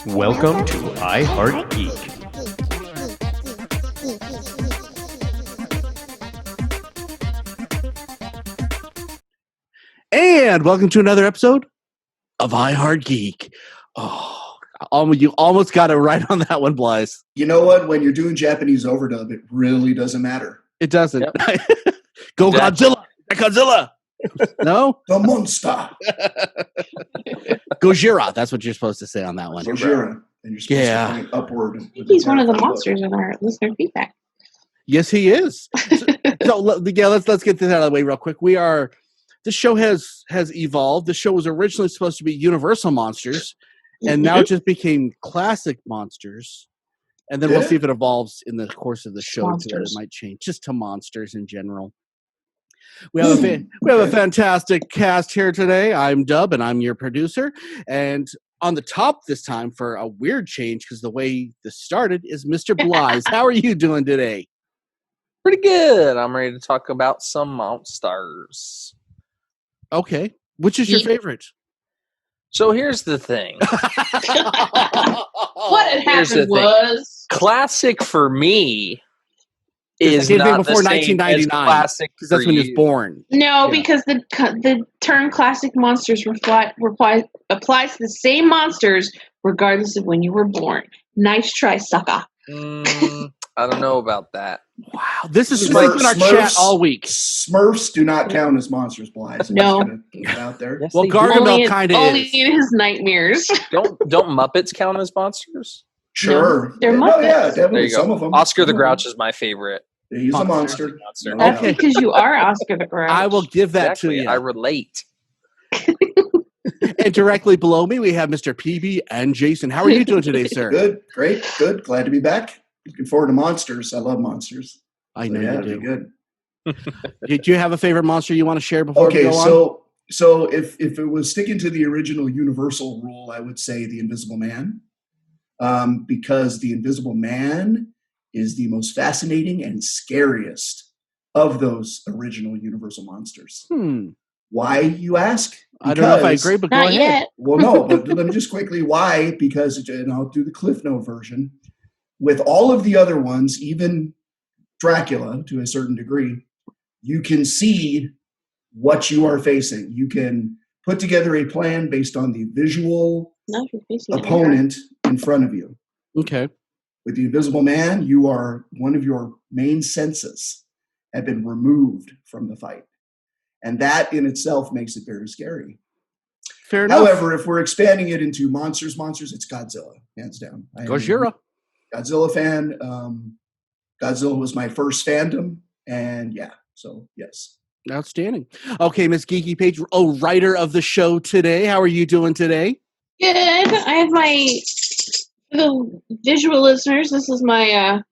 Welcome to iHeart Geek. And welcome to another episode of iHeart Geek. Oh, you almost got it right on that one, Blythe. You know what? When you're doing Japanese overdub, it really doesn't matter. It doesn't. Yep. Go Exactly. Godzilla! Godzilla! No? The monster. Gojira. That's what you're supposed to say on that one. Gojira. And you're supposed Yeah. to point upward. I think he's one of the monsters in our listener feedback. Yes, he is. Let's get this out of the way real quick. This show has evolved. The show was originally supposed to be Universal Monsters, and now it just became Classic Monsters. And then we'll see if it evolves in the course of the show. It might change just to Monsters in general. We have a fantastic cast here today. I'm Dub, and I'm your producer. And on the top this time, for a weird change, because the way this started, is Mr. Blythe. How are you doing today? Pretty good. I'm ready to talk about some monsters. Okay. Which is your favorite? So here's the thing. What had Here's the happened was Classic for me is Anything not before the same 1999, as classic because that's when he was you. born. no, Yeah. because the term classic monsters applies to the same monsters regardless of when you were born. Nice try, sucker. I don't know about that. Wow. This is Smurfs- in our chat all week. Smurfs do not count as monsters, Blythe. So No. just gonna get it out there. Yes, Well, they do. Gargamel kind of Only is. in his nightmares. don't Muppets count as monsters? Sure. they're No, Muppets. yeah, There definitely. you go. Some of them. Oscar the Some of Grouch them. is my favorite. He's a monster. Monster. No That's doubt. because you are Oscar the Grouch. I will give that Exactly. to you. I relate. And directly below me, we have Mr. PB and Jason. How are you doing today, sir? Good, great, good. Glad to be back. Looking forward to monsters. I love monsters. I So, know yeah, you it'd be do. good. Do you have a favorite monster you want to share before we Okay, go on? so if it was sticking to the original Universal rule, I would say the Invisible Man, because the Invisible Man is the most fascinating and scariest of those original Universal monsters. Why, you ask? I don't know if I Because- agree, but go Not ahead. yet. Well, no, but let me just quickly why, because, and I'll do the Cliff Note version. With all of the other ones, even Dracula to a certain degree, you can see what you are facing. You can put together a plan based on the visual No, you're facing it. opponent in front of you. Okay. With the Invisible Man, you are one of your main senses have been removed from the fight. And that in itself makes it very scary. Fair enough. However, if we're expanding it into monsters, it's Godzilla, hands down. I am Gojira. a Godzilla fan. Godzilla was my first fandom, and yeah, so yes. Outstanding. Okay, Miss Geeky Page, writer of the show today. How are you doing today? Good. I have for the visual listeners, this is my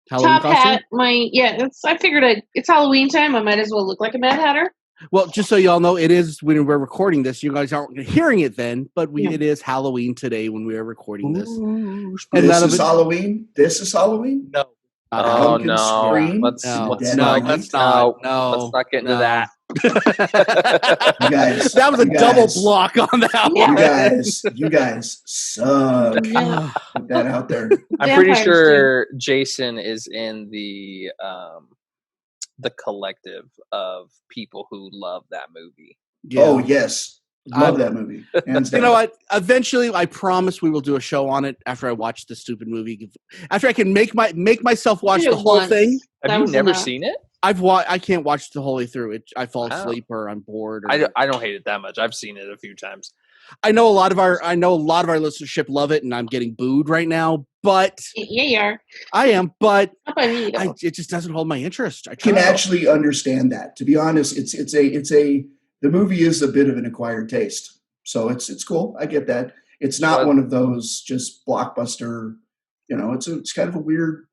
Halloween top costume? hat. I figured it's Halloween time. I might as well look like a Mad Hatter. Well, just so y'all know, it is when we're recording this. You guys aren't hearing it then, but it is Halloween today when we are recording this. Ooh, And none This of is it- Halloween. This is Halloween. no. Not Oh Pumpkin no. scream. Let's No, let's Dead not Night. let's not. No, let's not get into no. that. You guys, That was a you double guys- block on that Yeah. one. You guys suck. Yeah. Put that out there. I'm pretty Vampires sure Jason is in the collective of people who love that movie. Yeah. Oh yes, love that movie. Hands You down. know what? Eventually, I promise we will do a show on it after I watch the stupid movie. After I can make myself watch Did the it whole once. thing. Have That you was never enough. seen it? I can't watch the whole way through it. I fall Wow. asleep or I'm bored. Or, I don't hate it that much. I've seen it a few times. I know a lot of our listenership love it, and I'm getting booed right now. But Yeah, you are. I am. But Not by me, though. it just doesn't hold my interest. I Can try. actually understand that. To be honest, the movie is a bit of an acquired taste, so it's cool. I get that. It's not But- one of those just blockbuster. It's kind of a weird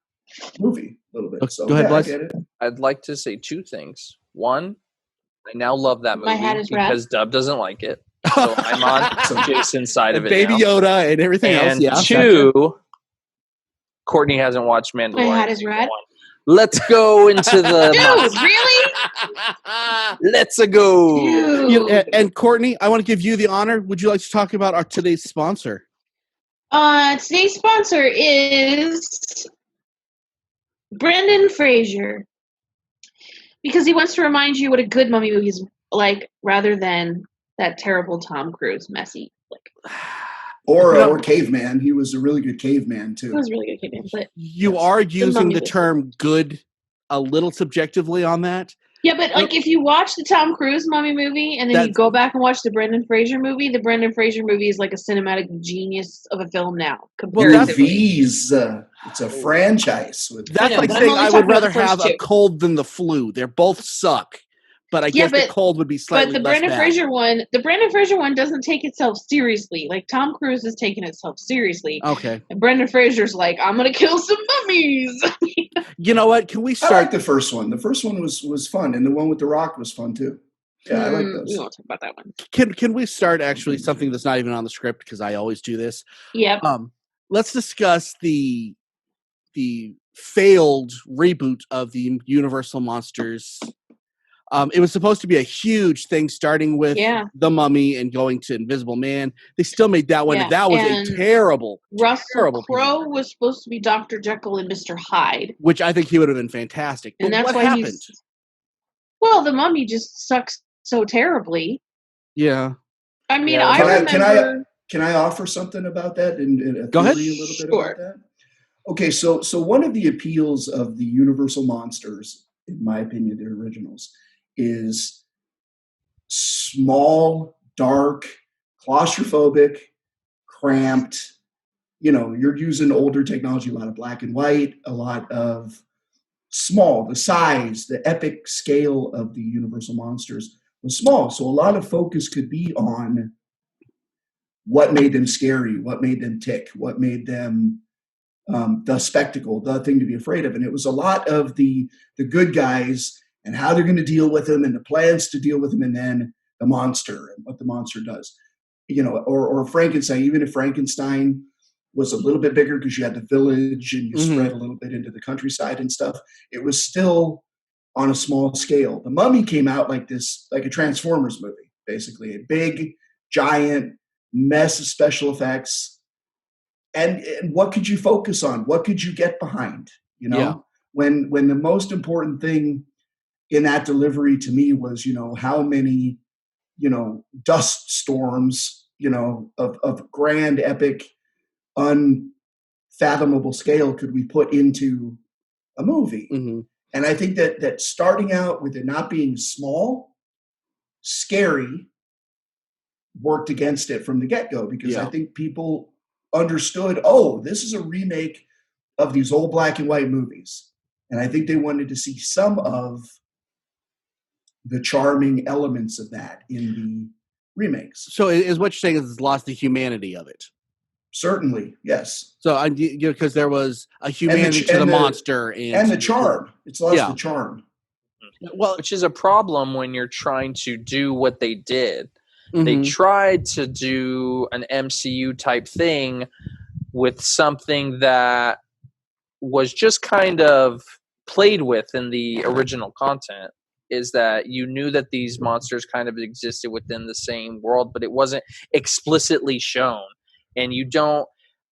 movie a little bit. Okay, So go ahead, yeah, I Blythe. get it. I'd like to say two things. One, I now love that My movie hat is red. because Dub doesn't like it. So I'm on Jason's side of And it Baby now. Yoda and everything And else. Yeah. two, Courtney hasn't watched Mandalorian. My hat is red. Let's go into the. Dude, really? Let's go. Dude. And Courtney, I want to give you the honor. Would you like to talk about our today's sponsor? Today's sponsor is Brendan Fraser. Because he wants to remind you what a good mummy movie is like, rather than that terrible Tom Cruise messy flick. Or Caveman. He was a really good caveman It too. was really good, Caveman, but You Yes. are using mummy the was term "good" a little subjectively on that. yeah, but like if you watch the Tom Cruise mummy movie and then you That's- go back and watch the Brendan Fraser movie, the Brendan Fraser movie is like a cinematic genius of a film now. Well, that's- Comparatively. Movies. It's a franchise. With That's know, like but I'm saying only I talking would about the rather first have a two. cold than the flu. They both suck, but I Yeah, guess the but- cold would be But slightly the less Brendan bad. Fraser one doesn't take itself seriously. Like Tom Cruise is taking itself seriously. Okay, And Brendan Fraser's like, I'm gonna kill some mummies. you know what? Can we I start? like the first one. The first one was fun, and the one with The Rock was fun too. Yeah, I like We those. won't talk about that one. Can we start actually something that's not even on the script because I always do this. Yep. Let's discuss the failed reboot of the Universal Monsters. It was supposed to be a huge thing, starting with Yeah. The Mummy and going to Invisible Man. They still made that one. Yeah, That was and a terrible, Russell terrible piece of Crowe work, was supposed to be Dr. Jekyll and Mr. Hyde. which I think he would have been fantastic. But And that's what why happened? he's well, the mummy just sucks so terribly. Yeah. I mean, Yeah, I can I- remember Can I offer something about that and a Go ahead. theory a little bit Sure. about that? Okay, so one of the appeals of the Universal Monsters, in my opinion, the originals, is small, dark, claustrophobic, cramped. You know, you're using older technology, a lot of black and white, a lot of small. The size, the epic scale of the Universal Monsters was small. So a lot of focus could be on what made them scary, what made them tick, what made them the spectacle, the thing to be afraid of. And it was a lot of the good guys and how they're going to deal with them and the plans to deal with them, and then the monster and what the monster does. You know, or Frankenstein, even if Frankenstein was a little bit bigger because you had the village and you Mhm. spread a little bit into the countryside and stuff, it was still on a small scale. The Mummy came out like this, like a Transformers movie, basically. A big, giant mess of special effects. And what could you focus on? What could you get behind? You know, Yeah. when the most important thing in that delivery to me was, you know, how many, you know, dust storms, you know, of grand, epic, unfathomable scale could we put into a movie? Hmm. And I think that starting out with it not being small, scary, worked against it from the get-go, because Yeah. I think people understood, oh, this is a remake of these old black and white movies. And I think they wanted to see some of the charming elements of that in the remakes. So is what you're saying is it's lost the humanity of it. Certainly, yes. So you know, because there was a humanity to the and the- monster And the charm. It's lost Yeah. the charm. Well, Which is a problem when you're trying to do what they did. They mhm. tried to do an MCU type thing with something that was just kind of played with in the original content. Is that you knew that these monsters kind of existed within the same world, but it wasn't explicitly shown. And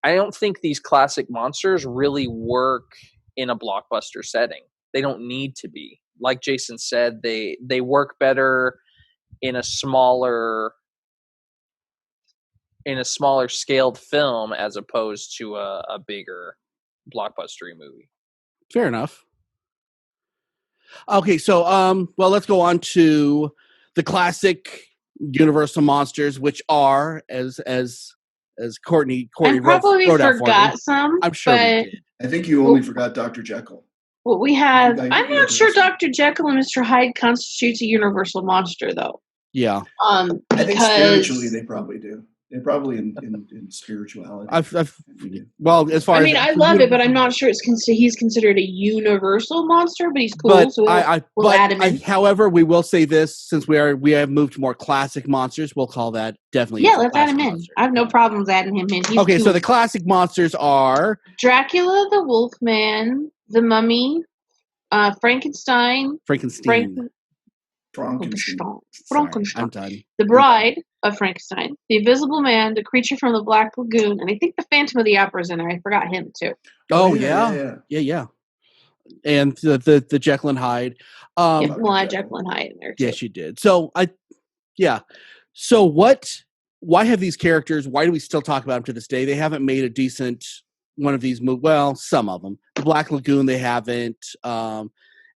I don't think these classic monsters really work in a blockbuster setting. They don't need to be. Like Jason said, they work better in a smaller scaled film as opposed to a bigger blockbustery movie. Fair enough. Okay, so well, let's go on to the classic Universal monsters, which are as Courtney I probably wrote out for me. forgot some. I'm sure we but did. I think you only forgot Dr. Jekyll. what we have, I think I'm you not did sure also. Dr. Jekyll and Mr. Hyde constitutes a universal monster, though. Yeah, I think Because spiritually they probably do. They're probably in spirituality. well, as far I as mean, I love it, but I'm not sure he's considered a universal monster. But he's cool, But so we'll add him in. however, we will say this since we have moved to more classic monsters. We'll call that definitely. Yeah, a let's add him classic in. monster. I have no problems adding him in. He's Okay, so cool. the classic monsters are Dracula, the Wolfman, the Mummy, Frankenstein, Frankenstein. Frankenstein. Sorry, Frankenstein. I'm done. The Bride of Frankenstein, The Invisible Man, The Creature from the Black Lagoon, and I think The Phantom of the Opera's in there. I forgot him too. Oh, yeah. And the Jekyll and Hyde. Well, Dr. I had Jekyll. Jekyll and Hyde in there too. Yeah, she did. So So why have these characters, why do we still talk about them to this day? They haven't made a decent one of these movies. Well, some of them. The Black Lagoon, they haven't.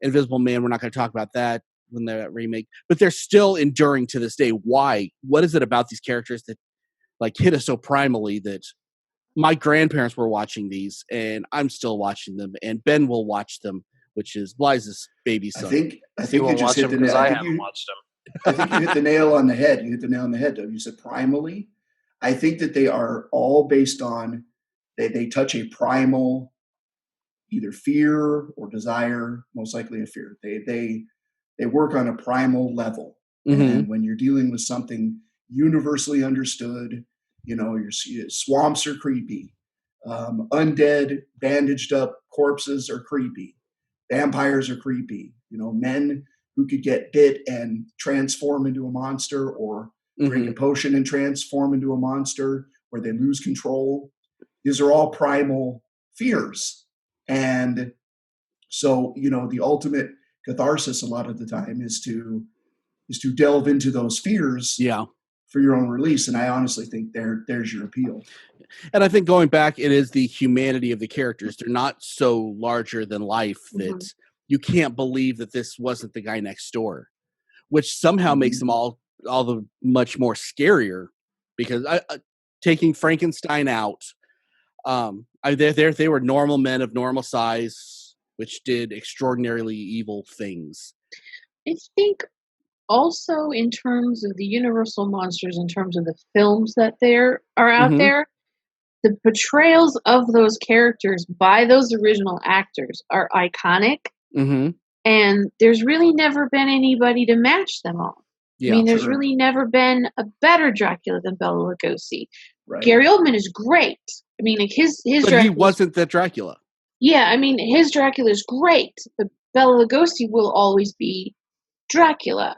Invisible Man, we're not going to talk about that when they're at remake. But they're still enduring to this day. Why? What is it about these characters that like hit us so primally that my grandparents were watching these and I'm still watching them and Ben will watch them, which is Blythe's baby son. I think You you won't just watch hit them the because nail. I haven't watched them. I think you hit the nail on the head. You hit the nail on the head, though. You said primally. I think that they are all based on they touch a primal, either fear or desire, most likely a fear. They work on a primal level. Mhm. And when you're dealing with something universally understood, your swamps are creepy. Undead, bandaged up corpses are creepy. Vampires are creepy. Men who could get bit and transform into a monster, or drink a potion and transform into a monster, where they lose control. These are all primal fears. And so, the ultimate catharsis a lot of the time is to delve into those fears Yeah. for your own release. And I honestly think there's your appeal. And I think going back, it is the humanity of the characters. They're not so larger than life that you can't believe that this wasn't the guy next door, which somehow makes them all the much more scarier. Because taking Frankenstein out, they were normal men of normal size, which did extraordinarily evil things. I think also in terms of the Universal monsters, in terms of the films that are out there, the portrayals of those characters by those original actors are iconic. And there's really never been anybody to match them all. Yeah, I mean, there's really never been a better Dracula than Bela Lugosi. Right. Gary Oldman is great. I mean, like his but Dracula. He wasn't that Dracula. Yeah, I mean, his Dracula is great, but Bela Lugosi will always be Dracula.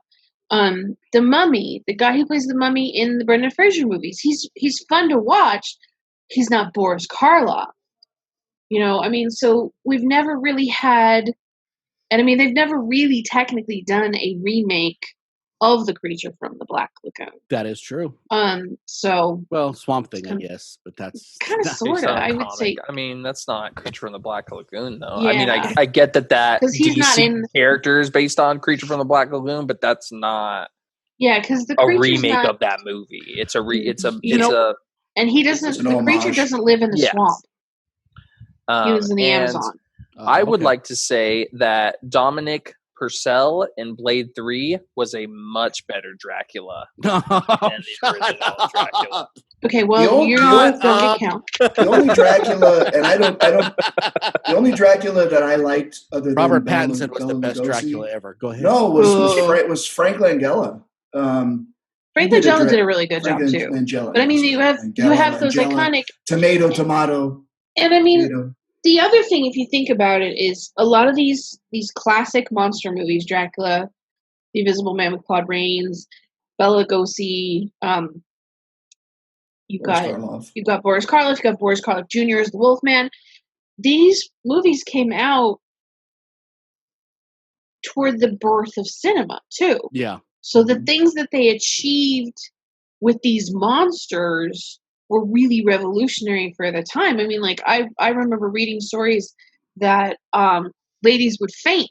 The Mummy, the guy who plays the Mummy in the Brendan Fraser movies, he's fun to watch. He's not Boris Karloff. I mean, so we've never really had, and I mean, they've never really technically done a remake of The Creature from the Black Lagoon. That is true. So Swamp Thing, I guess, but that's kind of sort of. I would say. I mean, that's not Creature from the Black Lagoon, though. Yeah. I mean, I get that 'Cause he's DC not in characters based on Creature from the Black Lagoon, but that's not. Yeah, because the a creature's remake not, of that movie. It's a and he doesn't. It's an The creature homage. doesn't live in the Yes. swamp. He was in the and Amazon. I would okay. like to say that Dominic Purcell in Blade 3 was a much better Dracula than the original Dracula. Okay, well, The you're only- don't get count. The only Dracula, and I don't. The only Dracula that I liked, other than Robert Bela Pattinson was the best Lugosi- Dracula ever. Go ahead. No, was Frank Langella. Frank He did a Langella direct- did a really good job Frank too. Langella, But I mean, yes, you have Langella, those Langella, iconic. tomato. And I mean, Tomato. the other thing, if you think about it, is a lot of these classic monster movies, Dracula, The Invisible Man with Claude Rains, Bela Lugosi, you've got Boris Karloff, you've got Boris Karloff Jr. as the Wolfman. These movies came out toward the birth of cinema too. Yeah. So the things that they achieved with these monsters were really revolutionary for the time. I mean, like I remember reading stories that ladies would faint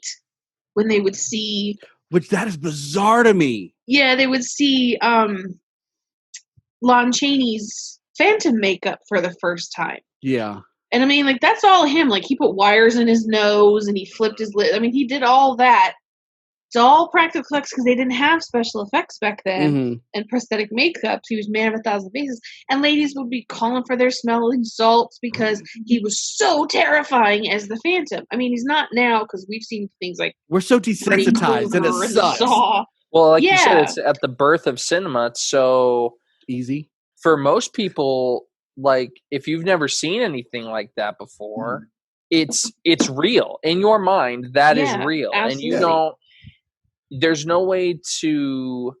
when they would see. Which that is bizarre to me. Yeah, they would see Lon Chaney's Phantom makeup for the first time. Yeah. And I mean, like, that's all him. Like, he put wires in his nose and he flipped his lip. I mean, he did all that. It's all practical effects because they didn't have special effects back then and prosthetic makeup. So he was man of 1,000 faces. And ladies would be calling for their smelling salts because he was so terrifying as the Phantom. I mean, he's not now because we've seen things like We're so desensitized and it Krueger sucks. Saw. Well, like you said, Yeah. it's at the birth of cinema. So Easy. for most people, like if you've never seen anything like that before, it's real in your mind. That is Yeah, real, and you absolutely. don't. there's no way to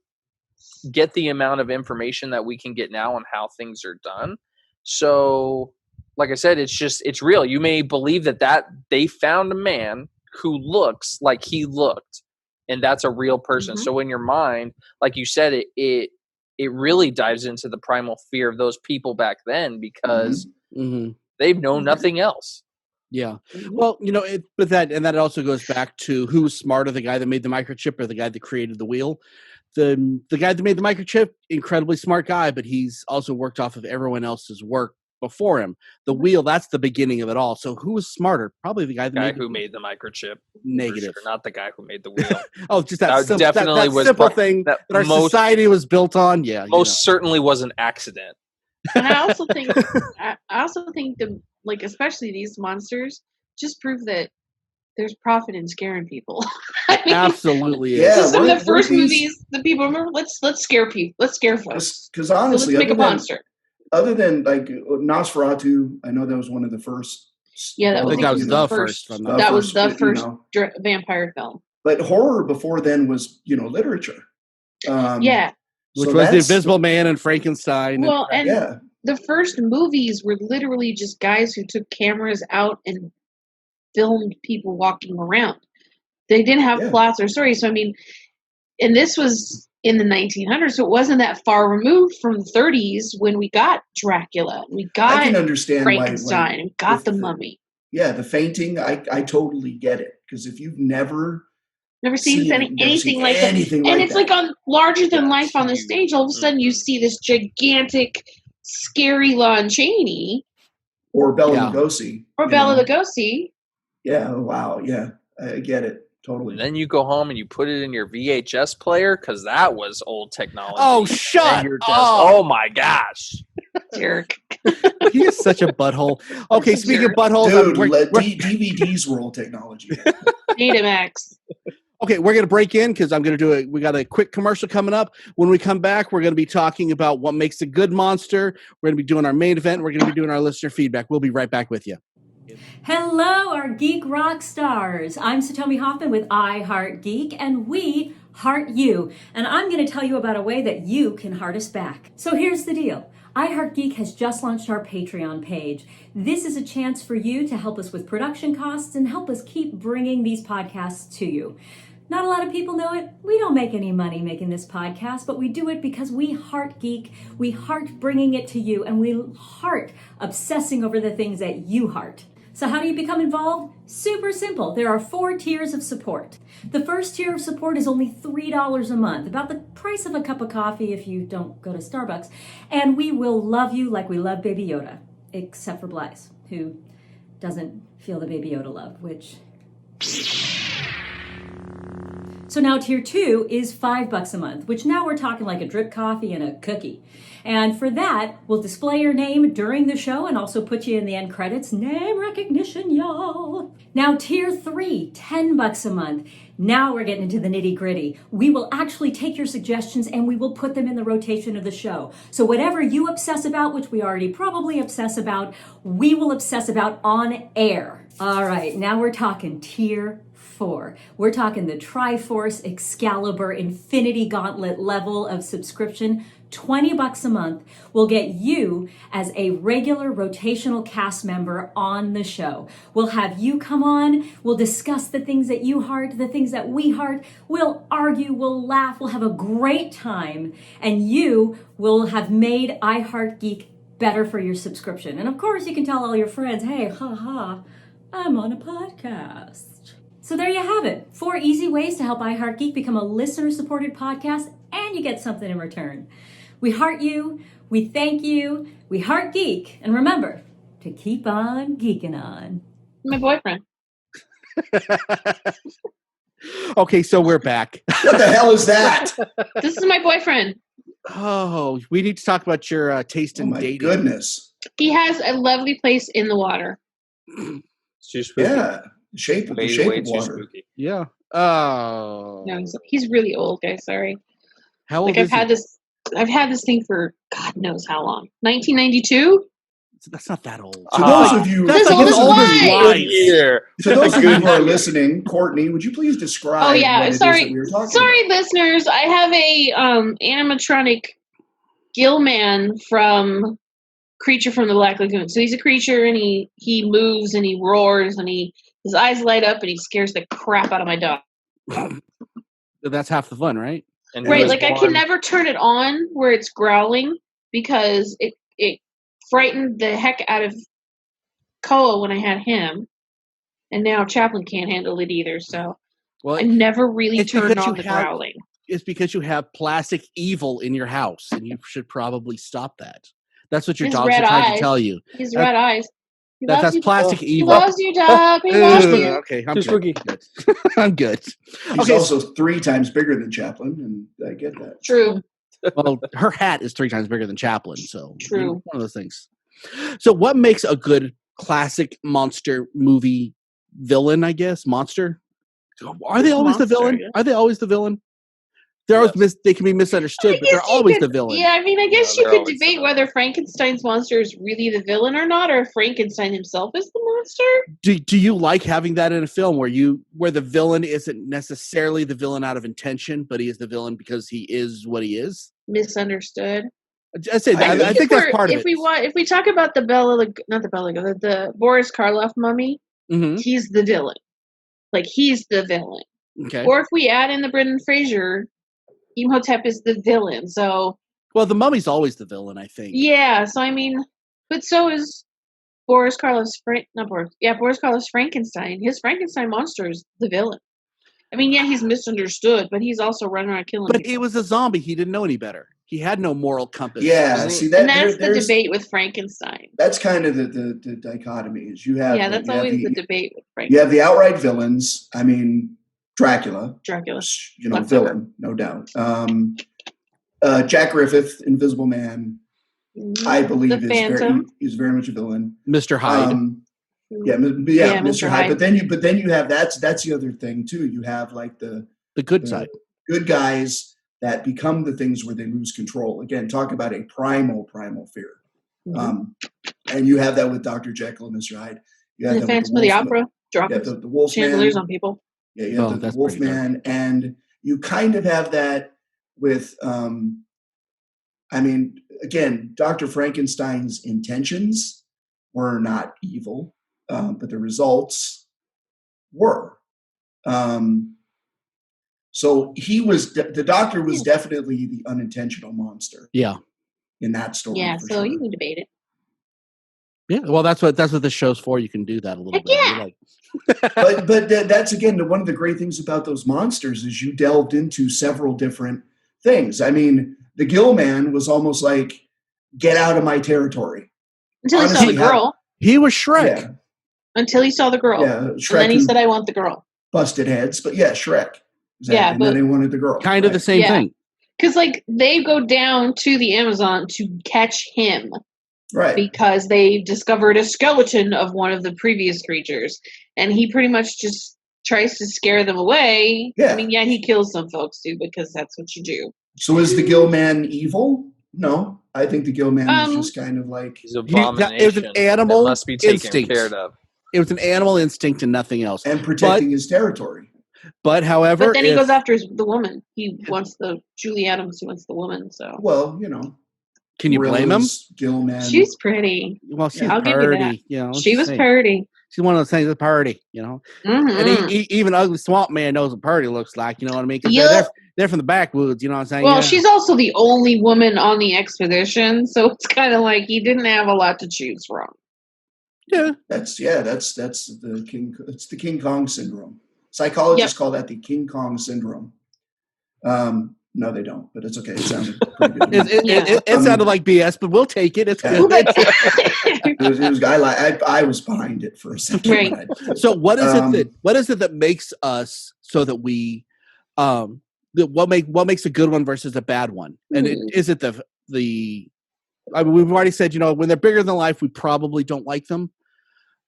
get the amount of information that we can get now on how things are done. So, like I said, it's real. You may believe that they found a man who looks like he looked, and that's a real person. So in your mind, like you said, it really dives into the primal fear of those people back then, because they've known nothing else. Yeah. Well, but that also goes back to who was smarter, the guy that made the microchip or the guy that created the wheel. The guy that made the microchip, incredibly smart guy, but he's also worked off of everyone else's work before him. The wheel, that's the beginning of it all. So who was smarter? Probably the guy who made the microchip. Negative. Sure, not the guy who made the wheel. Oh, just that definitely was simple thing that our society was built on. Yeah. Most certainly was an accident. And I also think especially these monsters just prove that there's profit in scaring people. I mean, absolutely. Yeah. Some of the first movies, the people remember, let's scare people. Let's scare folks. Because honestly, let's make a monster. Other than like Nosferatu, I know that was one of the first. Yeah, that was the first. That was the first vampire film. But horror before then was, literature. Which was The Invisible Man and Frankenstein. Well, the first movies were literally just guys who took cameras out and filmed people walking around. They didn't have plots or stories. So, I mean, and this was in the 1900s, so it wasn't that far removed from the 30s when we got Dracula, we got I can understand Frankenstein, and got the Mummy. Yeah, the fainting, I totally get it. Because if you've never seen anything like that, and it's like on larger than life on the stage, all of a sudden you see this gigantic, scary Lon Chaney. Or Bela Lugosi. Or Bela Lugosi. Yeah, wow, yeah, I get it. Totally. And then you go home and you put it in your VHS player, because that was old technology. Oh, shut up! Oh my gosh, jerk! He is such a butthole. Okay, speaking of buttholes, dude, DVDs were old technology. Betamax. Okay, we're going to break in because we got a quick commercial coming up. When we come back, we're going to be talking about what makes a good monster. We're going to be doing our main event. We're going to be doing our listener feedback. We'll be right back with you. Hello, our geek rock stars. I'm Satomi Hoffman with I Heart Geek, and we heart you. And I'm going to tell you about a way that you can heart us back. So here's the deal. I Heart Geek has just launched our Patreon page. This is a chance for you to help us with production costs and help us keep bringing these podcasts to you. Not a lot of people know it. We don't make any money making this podcast, but we do it because we heart geek, we heart bringing it to you, and we heart obsessing over the things that you heart. So how do you become involved? Super simple. There are 4 tiers of support. The first tier of support is only $3 a month, about the price of a cup of coffee if you don't go to Starbucks. And we will love you like we love Baby Yoda, except for Blythe, who doesn't feel the Baby Yoda love, which... So now tier 2 is $5 a month, which now we're talking like a drip coffee and a cookie. And for that, we'll display your name during the show and also put you in the end credits. Name recognition, y'all. Now tier 3, $10 a month. Now we're getting into the nitty gritty. We will actually take your suggestions and we will put them in the rotation of the show. So whatever you obsess about, which we already probably obsess about, we will obsess about on air. All right, now we're talking tier 4. We're talking the Triforce Excalibur Infinity Gauntlet level of subscription. $20 a month will get you as a regular rotational cast member on the show. We'll have you come on, we'll discuss the things that you heart, the things that we heart, we'll argue, we'll laugh, we'll have a great time, and you will have made I Heart Geek better for your subscription. And of course you can tell all your friends, hey, haha, I'm on a podcast. So there you have it. 4 easy ways to help I Heart Geek become a listener-supported podcast, and you get something in return. We heart you, we thank you, we heart geek, and remember to keep on geeking on. My boyfriend. Okay, so we're back. What the hell is that? This is my boyfriend. Oh, we need to talk about your taste in dating. My goodness. He has a lovely place in the water. It's too spooky. Yeah. The shape of water. Spooky. Yeah. Oh. No, he's really old, guys. Sorry. How old like is I've had this thing for God knows how long. 1992. That's not that old. To those of you, That's As like old his as oldest why? wives. Year. to those of you who are listening, Courtney, would you please describe Oh what yeah, it is sorry, that we were talking sorry, about? listeners. I have a animatronic Gillman from Creature from the Black Lagoon. So he's a creature, and he moves and he roars and his eyes light up and he scares the crap out of my dog. That's half the fun, right? And he Right, was like I can born- never turn it on where it's growling because it frightened the heck out of Koa when I had him, and now Chaplin can't handle it either. So Well, I never really it's turned because on you the have- growling. it's because you have plastic evil in your house, and you should probably stop that. That's what your His dogs are red trying eyes. to tell you. His That- red eyes. He loves That's you. plastic He evil. loves you, dog. He loves Ugh, you. okay, I'm Too good. spooky. I'm good. He's Okay, also 3 times bigger than Chaplin, and I get that. True. well, her hat is 3 times bigger than Chaplin, so True. you know, one of those things. So, what makes a good classic monster movie villain? I guess monster. Are they always the Monster, villain? yeah. Are they always the villain? They're always they can be misunderstood, but they're guess you always could- the villain. Yeah, I mean, I guess No, you they're could always the debate whether Frankenstein's monster is really the villain or not, or if Frankenstein himself is the monster. Do you like having that in a film where the villain isn't necessarily the villain out of intention, but he is the villain because he is what he is? Misunderstood. I say that. I think that's part of it. If we talk about the the Boris Karloff mummy, Mhm. he's the villain. Like he's the villain. Okay. Or if we add in the Brendan Fraser, Imhotep is the villain. So Well, the mummy's always the villain, I think. yeah. So I mean, but so is Boris Karloff's Boris Karloff's Frankenstein. His Frankenstein monster is the villain. I mean, yeah, he's misunderstood, but he's also running around killing But people. he was a zombie. He didn't know any better. He had no moral compass. Yeah, see that and that's the there's debate with Frankenstein. that's kind of the dichotomy is you have Yeah, that's you have always the the, debate with you have Frankenstein. the outright villains. I mean, Dracula, Dracula. you villain, no doubt. Jack Griffith, Invisible Man, I believe The Phantom. is very much a villain. Mr. Hyde. Yeah, Mr. Hyde. But then you have that's the other thing too. You have like the good side. good guys that become the things where they lose control. Again, talk about a primal fear. And you have that with Dr. Jekyll and Mr. Hyde. You have The that Phantom with of the Wolfman. Opera. You Dropping have the Wolfman. chandeliers on people. Yeah, you have the that's pretty Wolfman, and you kind of have that with. I mean, again, Dr. Frankenstein's intentions were not evil, but the results were. So he was the doctor was definitely the unintentional monster. Yeah. In that story. Yeah, for so sure. you can debate it. Yeah. Well, that's what the show's for. You can do that a little Heck bit. yeah. You're like, but that's again one of the great things about those monsters is you delved into several different things. I mean, the Gill Man was almost like, get out of my territory. Until he saw Honestly, the girl. he was Shrek. Yeah, Until he saw the girl. yeah. And Shrek then he who said, I want the girl. busted heads, but yeah, Shrek. Exactly. Yeah, and then but- they wanted the girl. Kind of the same Yeah. thing. Because, like, they go down to the Amazon to catch him right. because they discovered a skeleton of one of the previous creatures. And he pretty much just tries to scare them away. Yeah. I mean, yeah, he kills some folks, too, because that's what you do. So is the Gill Man evil? No, I think the Gill Man is Um, just kind of like He's an It was abomination. an animal that must be taken instinct. care of. It was an animal instinct and nothing else. and protecting his territory. But however, But then he if- goes after the woman. He wants the Julie Adams. He wants the woman. So Well, can you blame him? gorillas, Gill Man. she's pretty. Well, she's I'll give you that. party. You know, She was saying. pretty. She's one of those things. A party. You know, Mhm. and even ugly swamp man knows what party looks like. You know what I mean? 'Cause Yup. they're from the backwoods. You know what I'm saying? Well, Yeah. she's also the only woman on the expedition, so it's kind of like he didn't have a lot to choose from. yeah. That's the King Kong syndrome. Psychologists call that the King Kong syndrome. No, they don't, but it's okay. It sounded pretty good. It sounded like BS, but we'll take it. It's Yeah. good. I was behind it for a second. Right. So what is Um, what is it that makes us so that we what makes a good one versus a bad one? And is it the I mean, we've already said, when they're bigger than life, we probably don't like them.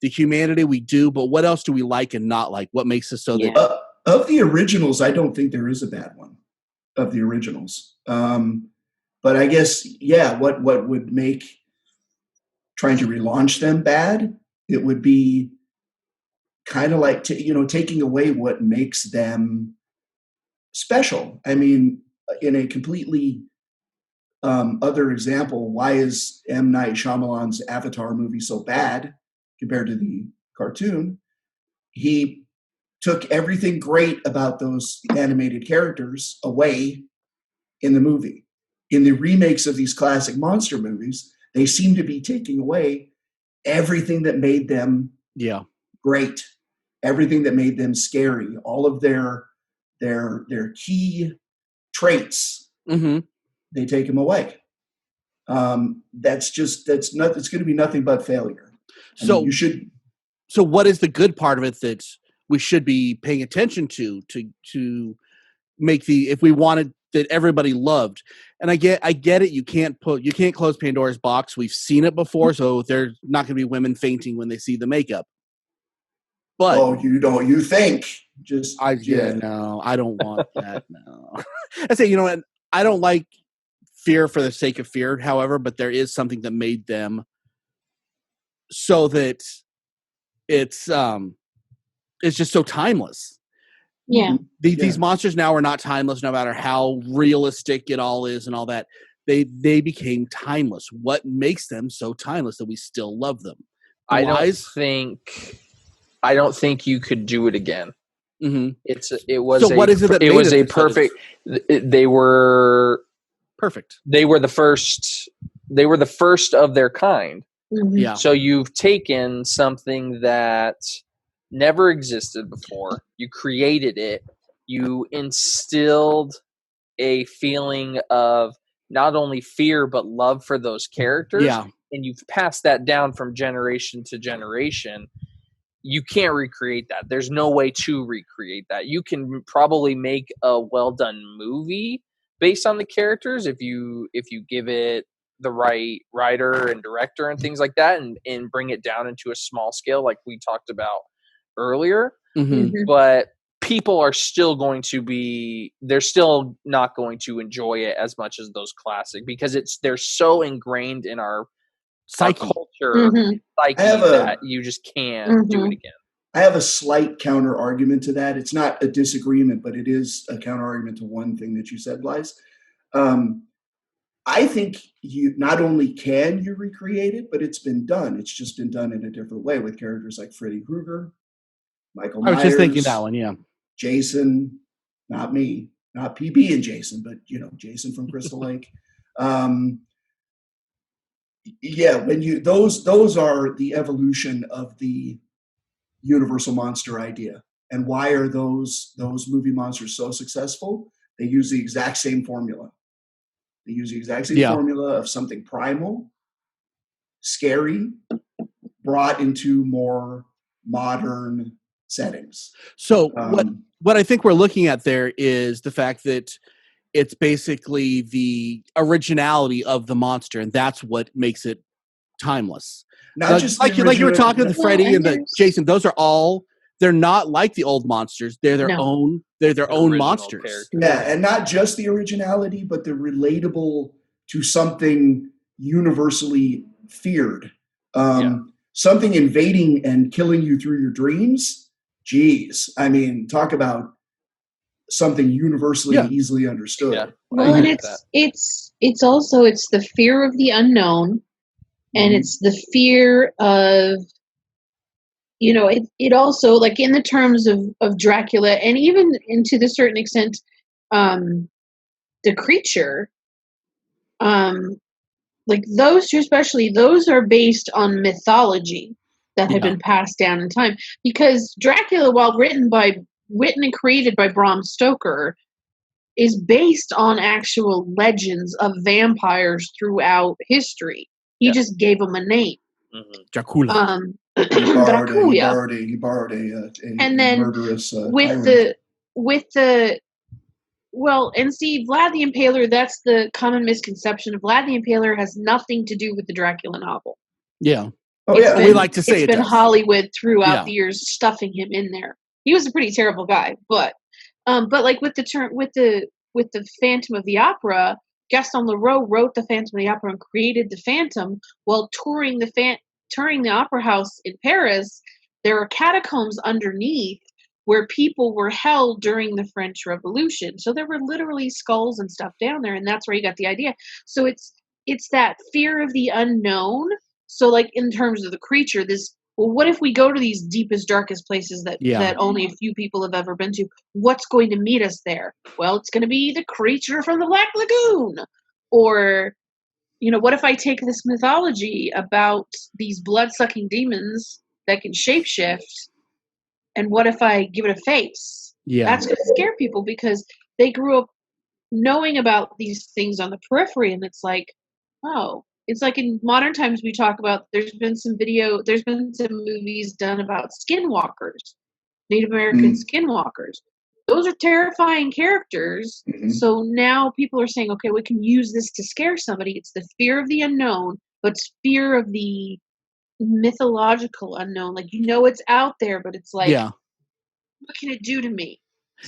The humanity we do, but what else do we like and not like? What makes us so that Of the originals, I don't think there is a bad one of the originals. But I guess, what would make trying to relaunch them bad. It would be kind of like taking away what makes them special. I mean, in a completely other example, why is M. Night Shyamalan's Avatar movie so bad compared to the cartoon? He took everything great about those animated characters away in the movie. In the remakes of these classic monster movies, they seem to be taking away everything that made them great, everything that made them scary, all of their key traits. Mm-hmm. They take them away. It's going to be nothing but failure. So you should. So what is the good part of it that we should be paying attention to make if we wanted that everybody loved? And I get it. You can't close Pandora's box. We've seen it before, so there's not going to be women fainting when they see the makeup. But you think no, I don't want that. No, I say, you know what? I don't like fear for the sake of fear. However, but there is something that made them so that it's just so timeless. Yeah. These monsters now are not timeless, no matter how realistic it all is and all that. They became timeless. What makes them so timeless that we still love them? I don't think you could do it again. Mm-hmm. What is it that it was a perfect? They were perfect. They were the first. They were the first of their kind. Mm-hmm. Yeah. So you've taken something that never existed before. You created it. You instilled a feeling of not only fear but love for those characters. Yeah. And you've passed that down from generation to generation. You can't recreate that. There's no way to recreate that. You can probably make a well done movie based on the characters if you give it the right writer and director and things like that, and bring it down into a small scale like we talked about earlier. Mm-hmm. But people are still they're still not going to enjoy it as much as those classic, because they're so ingrained in our psyche, culture, psyche that you just can't do it again. I have a slight counter argument to that. It's not a disagreement, but it is a counter argument to one thing that you said, Liz. I think you not only can you recreate it, but it's been done. It's just been done in a different way with characters like Freddy Krueger, Michael Myers. I was just thinking that one, yeah. Jason, not me, not PB and Jason, but Jason from Crystal Lake. When those are the evolution of the universal monster idea. And why are those movie monsters so successful? They use the exact same formula. They use the exact same formula of something primal, scary, brought into more modern settings. So what I think we're looking at there is the fact that it's basically the originality of the monster, and that's what makes it timeless. Not just like you were talking to Freddy and the Jason. Those are all. They're not like the old monsters. They're their own. They're their own monsters. Characters. Yeah, and not just the originality, but the relatable to something universally feared. Something invading and killing you through your dreams. Geez, I mean, talk about something universally easily understood. Yeah. Well, and it's also the fear of the unknown, and it's the fear of. It also, like in the terms of Dracula, and even to the certain extent, the creature, like those two especially, those are based on mythology that had been passed down in time. Because Dracula, while written and created by Bram Stoker, is based on actual legends of vampires throughout history. He just gave them a name. Dracula. He borrowed a and then murderous and see, Vlad the Impaler, that's the common misconception. Vlad the Impaler has nothing to do with the Dracula novel. Yeah. We like to say it's been Hollywood throughout the years stuffing him in there. He was a pretty terrible guy, but like with the Phantom of the Opera, Gaston Leroux wrote the Phantom of the Opera and created the Phantom while touring the opera house in Paris. There are catacombs underneath where people were held during the French Revolution. So there were literally skulls and stuff down there, and that's where you got the idea. So it's that fear of the unknown. So like in terms of the creature, well, what if we go to these deepest, darkest places that only a few people have ever been to? What's going to meet us there? Well, it's going to be the creature from the Black Lagoon. Or, what if I take this mythology about these blood-sucking demons that can shapeshift, and what if I give it a face? Yeah. That's going to scare people because they grew up knowing about these things on the periphery, and it's like, oh. It's like in modern times we talk about, there's been some movies done about skinwalkers, Native American skinwalkers. Those are terrifying characters. Mhm. So now people are saying, okay, we can use this to scare somebody. It's the fear of the unknown, but it's fear of the mythological unknown. Like, it's out there, but it's like, what can it do to me?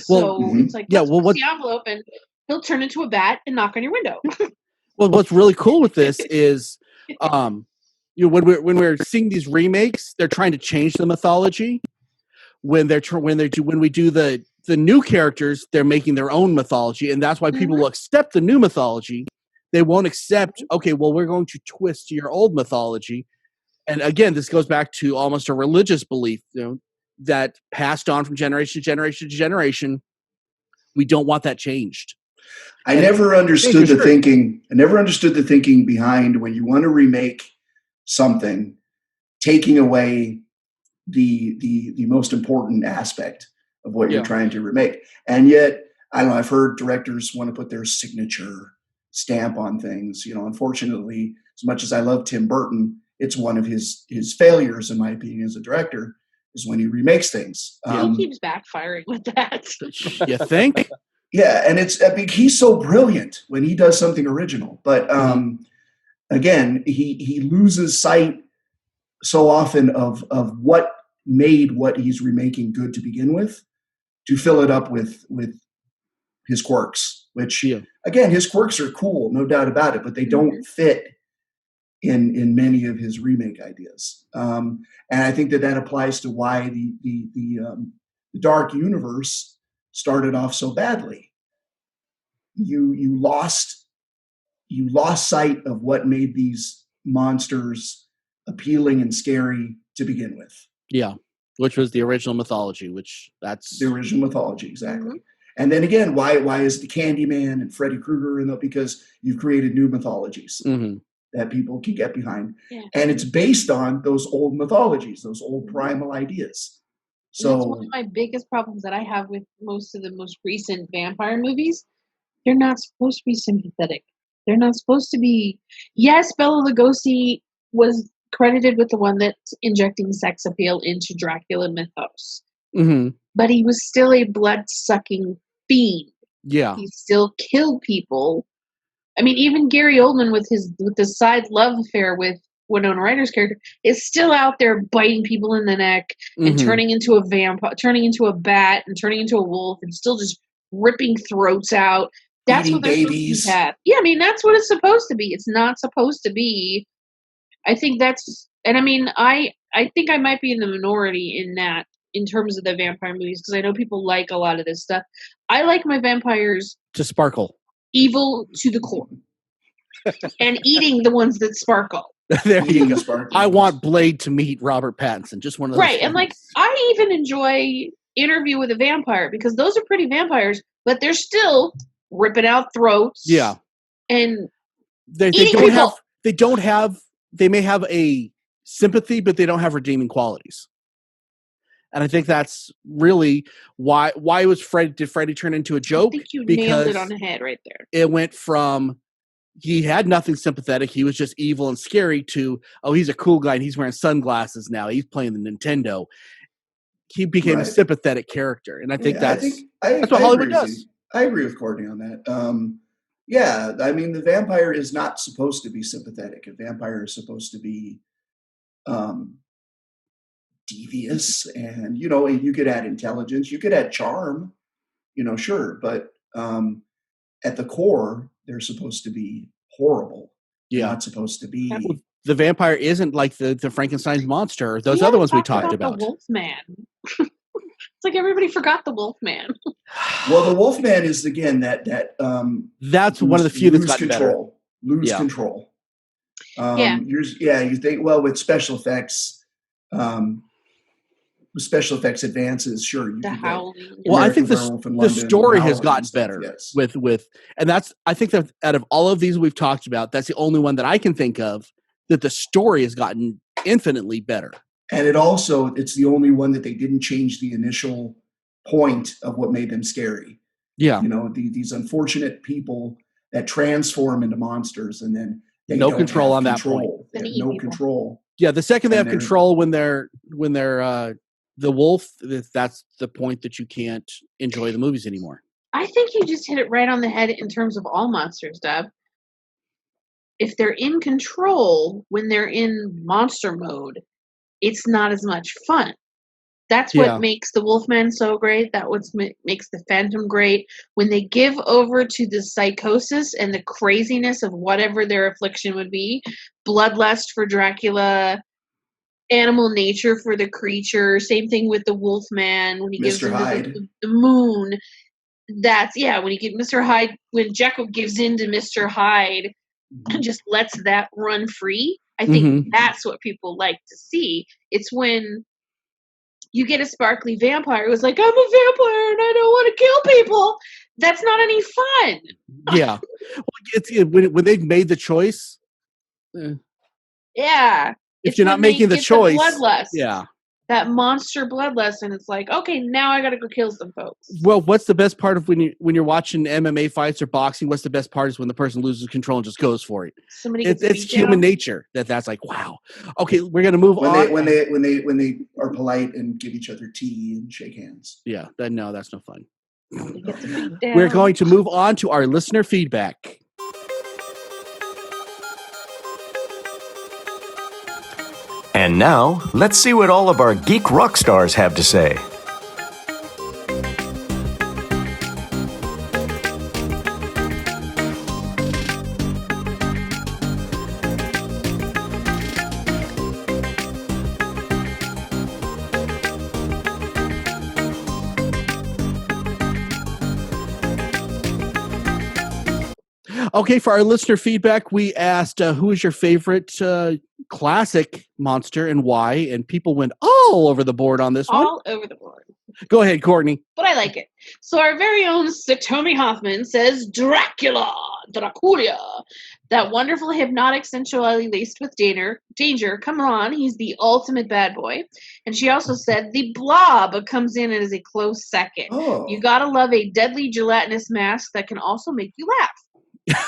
Well, So it's like, yeah, let's well, push the envelope and he'll turn into a bat and knock on your window. Well, what's really cool with this is, when we're seeing these remakes, they're trying to change the mythology. When we do the new characters, they're making their own mythology, and that's why people will accept the new mythology. They won't accept, okay, well, we're going to twist your old mythology. And again, this goes back to almost a religious belief, that passed on from generation to generation to generation. We don't want that changed. I never understood the thinking. I never understood the thinking behind when you want to remake something, taking away the most important aspect of what you're trying to remake. And yet, I don't know, I've heard directors want to put their signature stamp on things. Unfortunately, as much as I love Tim Burton, it's one of his failures, in my opinion, as a director, is when he remakes things. He keeps backfiring with that. You think? Yeah, and he's so brilliant when he does something original. But again, he loses sight so often of what made what he's remaking good to begin with, to fill it up with his quirks. Which again, his quirks are cool, no doubt about it, but they don't fit in many of his remake ideas. And I think that applies to why the Dark Universe started off so badly. You lost sight of what made these monsters appealing and scary to begin with. Yeah, which was the original mythology. That's the original mythology, exactly. And then again, why is the Candyman and Freddy Krueger in that? Because you've created new mythologies that people can get behind, and it's based on those old mythologies, those old primal ideas. So that's one of my biggest problems that I have with most of the most recent vampire movies. They're not supposed to be sympathetic. They're not supposed to be. Yes, Bela Lugosi was credited with the one that's injecting sex appeal into Dracula mythos. But he was still a blood-sucking fiend. Yeah. He still killed people. I mean, even Gary Oldman with the side love affair with Winona Ryder's character is still out there biting people in the neck and turning into a vampire, turning into a bat, and turning into a wolf, and still just ripping throats out. That's eating what they're babies. supposed to have. Yeah, I mean, that's what it's supposed to be. It's not supposed to be. I think that's, and I mean, I think I might be in the minority in that, in terms of the vampire movies, because I know people like a lot of this stuff. I like my vampires to sparkle, evil to the core, and eating the ones that sparkle. There you go. Sparkle. I want Blade to meet Robert Pattinson. Just one of those. Right, and like I even enjoy Interview with a Vampire, because those are pretty vampires, but they're still ripping out throats. Yeah, and they don't have. They may have a sympathy, but they don't have redeeming qualities. And I think that's really why was did Freddy turn into a joke? I think you nailed it on the head right there. It went from he had nothing sympathetic, he was just evil and scary, to, oh, he's a cool guy and he's wearing sunglasses now, he's playing the Nintendo. He became a sympathetic character. And I think that's what Hollywood does. I agree with Courtney on that. Yeah, I mean, the vampire is not supposed to be sympathetic. A vampire is supposed to be devious, and you could add intelligence, you could add charm, sure, but at the core, they're supposed to be horrible. They're Yeah. not supposed to be. The vampire isn't like the Frankenstein's monster, or those We other haven't ones we talked talked about. about. The Wolfman. It's like everybody forgot the Wolfman. Well, the Wolfman is again that That's one of the few that's lose gotten control, lose Yeah. control. Yeah. You think, well, with special effects advances, sure, you The could get Howling. Well, I American think Werewolf in the London, story has Howling gotten and stuff, better yes. with, and that's, I think that out of all of these we've talked about, that's the only one that I can think of that the story has gotten infinitely better. And it's the only one that they didn't change the initial point of what made them scary. Yeah. You know, these unfortunate people that transform into monsters, and then they No don't control have on that control. point. They have They eat no people. control. Yeah. The second they And have they're- control when they're the wolf, that's the point that you can't enjoy the movies anymore. I think you just hit it right on the head in terms of all monsters, Deb. If they're in control when they're in monster mode, it's not as much fun. That's Yeah. what makes the Wolfman so great. That what makes the Phantom great. When they give over to the psychosis and the craziness of whatever their affliction would be, bloodlust for Dracula, animal nature for the creature. Same thing with the Wolfman when he gives Mr. into Hyde. the moon. That's when you get Mr. Hyde, when Jekyll gives in to Mr. Hyde and just lets that run free. I think Mhm. that's what people like to see. It's when you get a sparkly vampire who's like, I'm a vampire and I don't want to kill people. That's not any fun. Yeah. Well, when they've made the choice, Yeah. if It's you're not when they making the get choice, bloodlust. yeah. That monster bloodlust, and it's like, okay, now I gotta go kill some folks. Well, what's the best part of when you're watching MMA fights or boxing? What's the best part is when the person loses control and just goes for it. Somebody gets It's beat human down. nature that's like, wow. Okay, we're gonna move When on. they are polite and give each other tea and shake hands. Yeah, no, that's no fun. Somebody gets beat down. We're going to move on to our listener feedback. And now, let's see what all of our geek rock stars have to say. Okay, for our listener feedback, we asked who is your favorite classic monster and why, and people went all over the board on this one. all over the board. Go ahead, Courtney. But I like it. So our very own Satomi Hoffman says Dracula. That wonderful hypnotic sensuality laced with danger. Come on, he's the ultimate bad boy. And she also said the Blob comes in as a close second. Oh, You gotta love a deadly gelatinous mask that can also make you laugh.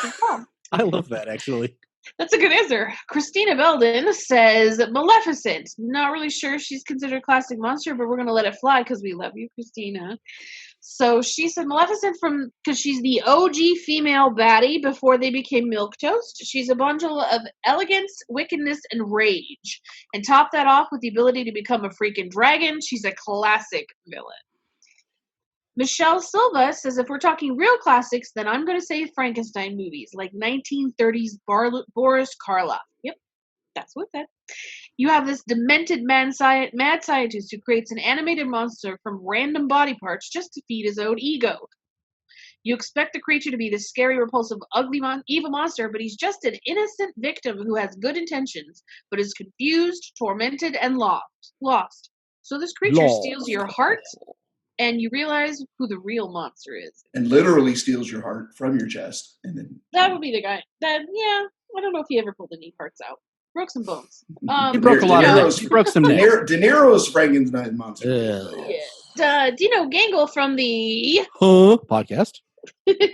Good job. I love that, actually. That's a good answer. Christina Belden says Maleficent. Not really sure if she's considered a classic monster, but we're going to let it fly because we love you, Christina. So she said Maleficent because she's the OG female baddie before they became milquetoast. She's a bundle of elegance, wickedness, and rage. And top that off with the ability to become a freaking dragon. She's a classic villain. Michelle Silva says, if we're talking real classics, then I'm going to say Frankenstein movies, like 1930s Boris Karloff. Yep, that's what that. You have this demented mad scientist who creates an animated monster from random body parts just to feed his own ego. You expect the creature to be this scary, repulsive, ugly, evil monster, but he's just an innocent victim who has good intentions, but is confused, tormented, and lost. So this creature steals your heart, and you realize who the real monster is. and literally steals your heart from your chest, and then That would be the guy. I don't know if he ever pulled any parts out. Broke some bones. He broke a lot of De necks. He broke some necks. De Niro's Frankenstein monster. Ugh. Dino Gangle from the Podcast.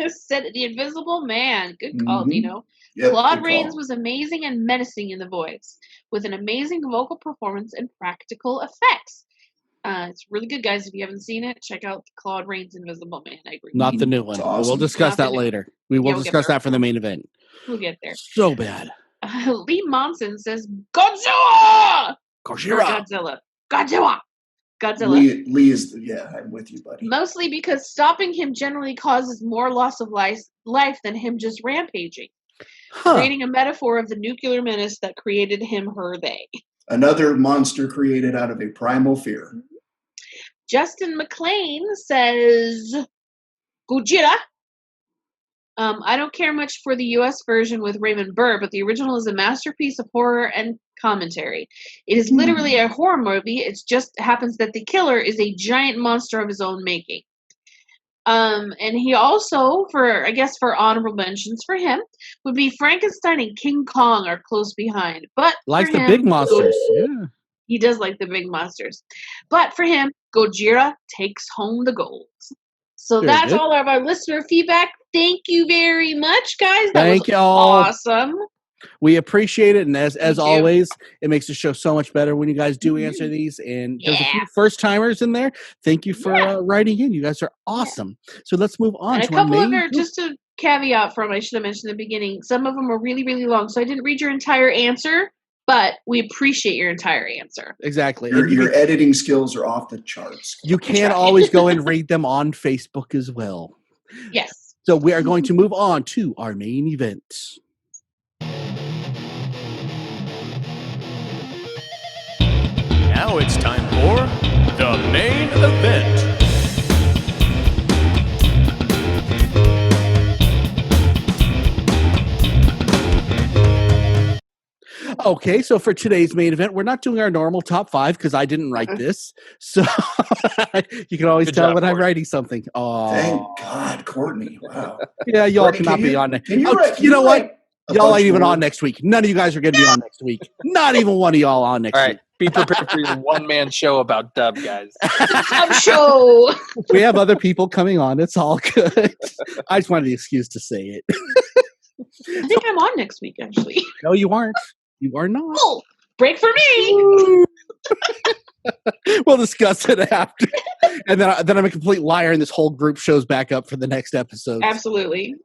said The Invisible Man. Good call, Mhm. Dino. Yep, Claude good Rains call. was amazing and menacing in the voice, with an amazing vocal performance and practical effects. It's really good, guys. If you haven't seen it, check out Claude Rains' Invisible Man. I agree. Not the new one. It's We'll awesome. discuss Not the that new- later. We will we'll get discuss there. that for the main event. We'll get there. So bad. Lee Monson says Godzilla. Or Godzilla. Godzilla. Lee is I'm with you, buddy. Mostly because stopping him generally causes more loss of life life than him just rampaging, Huh. creating a metaphor of the nuclear menace that created him, her, they. Another monster created out of a primal fear. Justin McLean says, Gojira. I don't care much for the U.S. version with Raymond Burr, but the original is a masterpiece of horror and commentary. It is literally a horror movie. It just happens that the killer is a giant monster of his own making. And he also, for honorable mentions for him, would be Frankenstein and King Kong are close behind. But Likes for the him, big monsters. Yeah. He does like the big monsters. But for him, Gojira takes home the gold. So Very that's good. all of our listener feedback. Thank you very much, guys. That Thank was y'all. awesome. We appreciate it, and as We do. always, it makes the show so much better when you guys do answer these. And there's a few Yeah. first timers in there. Thank you for Yeah. writing in. You guys are awesome. So let's move on And a to our couple of main. them, just a caveat from I should have mentioned in the beginning, some of them are really, really long. So I didn't read your entire answer, but we appreciate your entire answer. Exactly. Your, And you your editing skills are off the charts. You can try. always go and read them on Facebook as well. Yes. So we are going to move on to our main event. Now it's time for the main event. Okay, so for today's main event, we're not doing our normal top 5 because I didn't write this. So you can always Good tell job, when I'm Courtney. writing something. Oh, Thank God, Courtney. Wow. yeah, y'all Courtney, cannot be on Can there. you Oh, write? you know what? A Y'all bunch ain't even more? on next week. None of you guys are going to be on next week. Not even one of y'all on next All right, be prepared for your one-man show about dub, guys. Dub week. show. We have other people coming on. It's all good. I just wanted the excuse to say it. I think I'm on next week, actually. No, you aren't. You are not. Oh, break for me. We'll discuss it after. And then I'm a complete liar and this whole group shows back up for the next episode. Absolutely.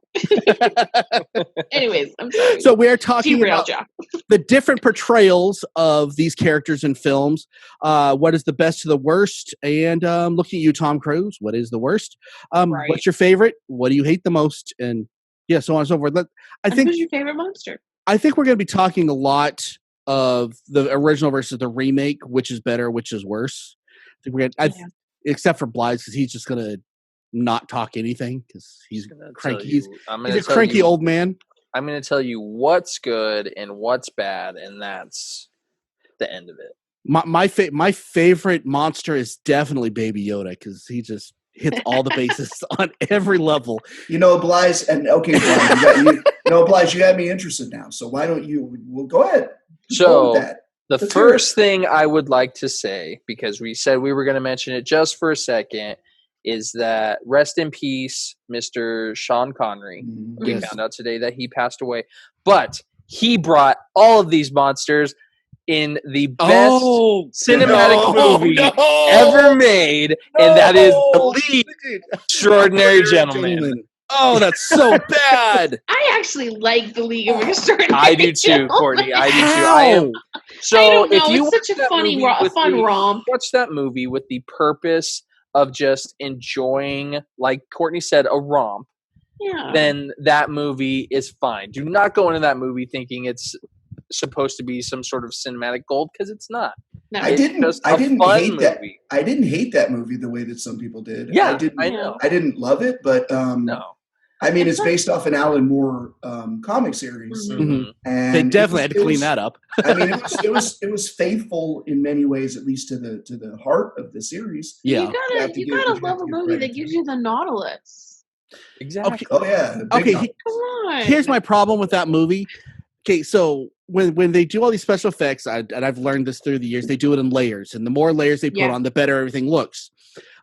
Anyways, I'm sorry. So we're talking Derail, about Jack. the different portrayals of these characters in films. What is the best to the worst? And looking at you, Tom Cruise, what is the worst? Right. What's your favorite? What do you hate the most? And yeah, so on and so forth. And who's your favorite monster? I think we're going to be talking a lot of the original versus the remake, which is better, which is worse. I think we're going to, except for Blythe, because he's just going to not talk anything because he's cranky. He's a cranky old man. I'm going to tell you what's good and what's bad, and that's the end of it. My favorite monster is definitely Baby Yoda because he just hits all the bases on every level. You know, Blythe, and okay, Blythe, you have me interested now. So why don't you? Well, go ahead. Go with that. The Let's hear first thing I would like to say, because we said we were going to mention it just for a second, is that rest in peace, Mr. Sean Connery. We Yes. found out today that he passed away. But he brought all of these monsters in the best cinematic movie ever made, and that is The League of Extraordinary Gentlemen. Oh, that's so bad. I actually like the League of Extraordinary I do too, Gentlemen. Courtney. I do too. I am. So I don't know. if you It's such a funny, fun romp. watch that movie with the purpose of just enjoying, like Courtney said, a romp, Yeah. then that movie is fine. Do not go into that movie thinking it's supposed to be some sort of cinematic gold, because it's not. No. I It's didn't just I a didn't fun hate that. movie. I didn't hate that movie the way that some people did. Yeah, I know. I didn't love it, but No. I mean, it's based off an Alan Moore comic series, Mhm. Mhm. and They definitely had to it clean was- that up. I mean, it was faithful in many ways, at least to the heart of the series. Yeah. You have to You give- gotta you have love to a give movie credit that to gives it. you the Nautilus. Exactly. Oh yeah. big Okay, time. Come on. Here's my problem with that movie. Okay, so when they do all these special effects, and I've learned this through the years, they do it in layers, and the more layers they put Yeah. on, the better everything looks.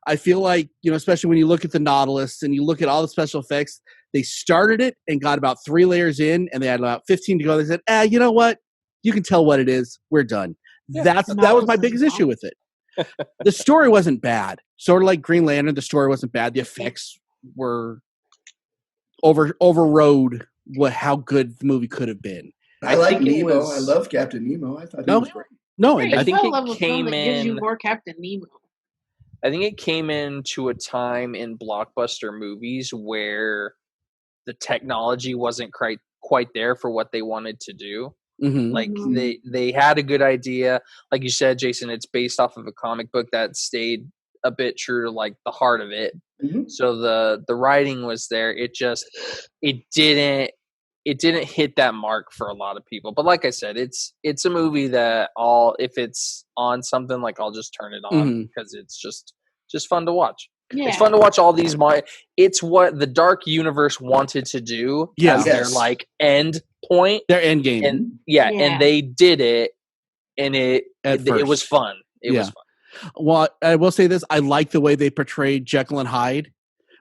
I feel like, especially when you look at the Nautilus and you look at all the special effects, they started it and got about 3 layers in, and they had about 15 to go. They said, you know what? You can tell what it is. We're done. Yeah, That was Nautilus my is biggest awesome. issue with it. The story wasn't bad. Sort of like Green Lantern, the story wasn't bad. The effects were overrode how good the movie could have been. I I like think it Nemo. was- I love Captain Nemo. I thought he No. was great. No, Right, and I you think gotta it love a film came that gives you in- more Captain Nemo. I think it came into a time in blockbuster movies where the technology wasn't quite there for what they wanted to do. Mhm. Like Mhm. they had a good idea. Like you said, Jason, it's based off of a comic book that stayed a bit true to like the heart of it. Mhm. So the writing was there. It didn't hit that mark for a lot of people. But like I said, it's a movie that if it's on something, like I'll just turn it on Mhm. because it's just fun to watch. Yeah. It's fun to watch all these. It's what the Dark Universe wanted to do Yeah. as their Yes. like end point, Their end game. and Yeah. and they did it, and it At was first. fun. It was Yeah. fun. Well, I will say this: I like the way they portrayed Jekyll and Hyde,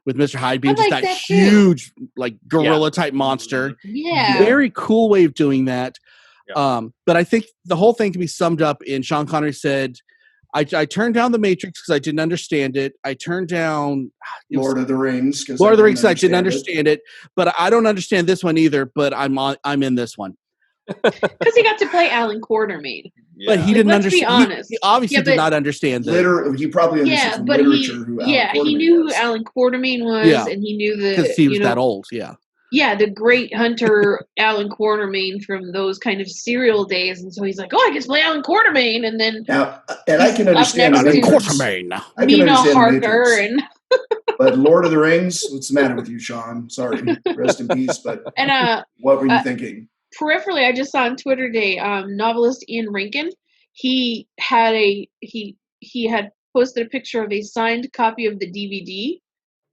with Mr. Hyde being I just like that that too. huge, like gorilla type monster. Yeah. Very cool way of doing that. Yeah. But I think the whole thing can be summed up in Sean Connery said, I turned down The Matrix because I didn't understand it. I turned down Lord of the Rings. 'Cause Lord of the Rings because I didn't understand it. understand it. But I don't understand this one either, but I'm in this one. Because he got to play Alan Quartermain. But he Like, didn't let's be understand. honest. He obviously Yeah, did but- not understand that Literally, he probably understood Yeah, from but literature he who Alan he Quartermain knew was. who Alan Quartermain was, Yeah. and he knew the because he was that old. Yeah. Yeah, the great hunter Alan Quartermain from those kind of serial days, and so he's like, "Oh, I can play Alan Quartermain," and then Now, and I He's can up understand next the to Matrix. Quartermain. I can Nina understand the Harker, Matrix. and But Lord of the Rings, what's the matter with you, Sean? Sorry, rest in peace. But what were you thinking? peripherally, I just saw on Twitter today, novelist Ian Rankin. He had posted a picture of a signed copy of the DVD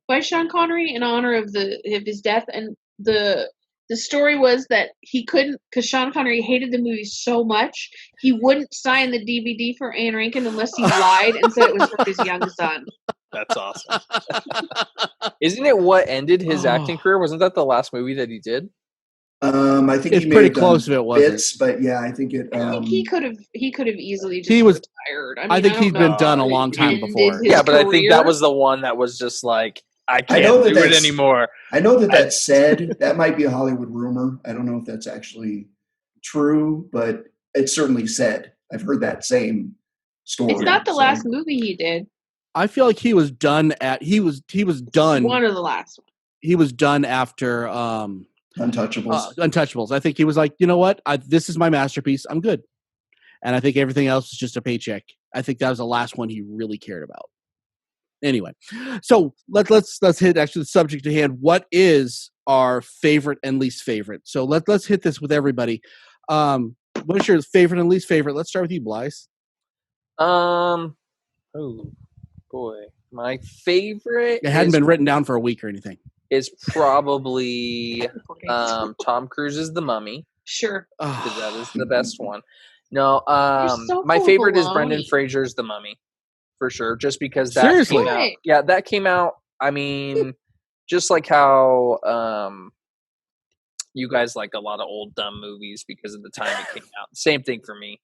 by Sean Connery in honor of his death, and the story was that he couldn't, because Sean Connery hated the movie so much, he wouldn't sign the DVD for Ian Rankin unless he lied and said it was for his young son. That's awesome. Isn't it what ended his acting Oh. career? Wasn't that the last movie that he did? I think It's he may pretty have done close if it wasn't. bits, but yeah, I think it. I think he could have easily just He was- retired. I think don't he's know been if done a it long time ended before. his Yeah, but I think that career. was the one that was just like, I I know can't that do it that's- anymore. I know that that's said. That might be a Hollywood rumor. I don't know if that's actually true, but it's certainly said. I've heard that same story. It's not the so- last movie he did. I feel like he was done he was done. One of the last ones. He was done after Untouchables. Untouchables. I think he was like, you know what? This is my masterpiece. I'm good. And I think everything else is just a paycheck. I think that was the last one he really cared about. Anyway, so let's hit actually the subject at hand. What is our favorite and least favorite? So let's hit this with everybody. What's your favorite and least favorite? Let's start with you, Blythe. Oh boy, my favorite. It hadn't been written down for a week or anything. Is probably Tom Cruise's The Mummy, Sure. because that is the best one. No, so my full favorite of is Brendan baloney. Fraser's The Mummy, for sure. Just because that Seriously? came out. Right. Yeah, that came out. I mean, just like how you guys like a lot of old dumb movies because of the time it came out. Same thing for me.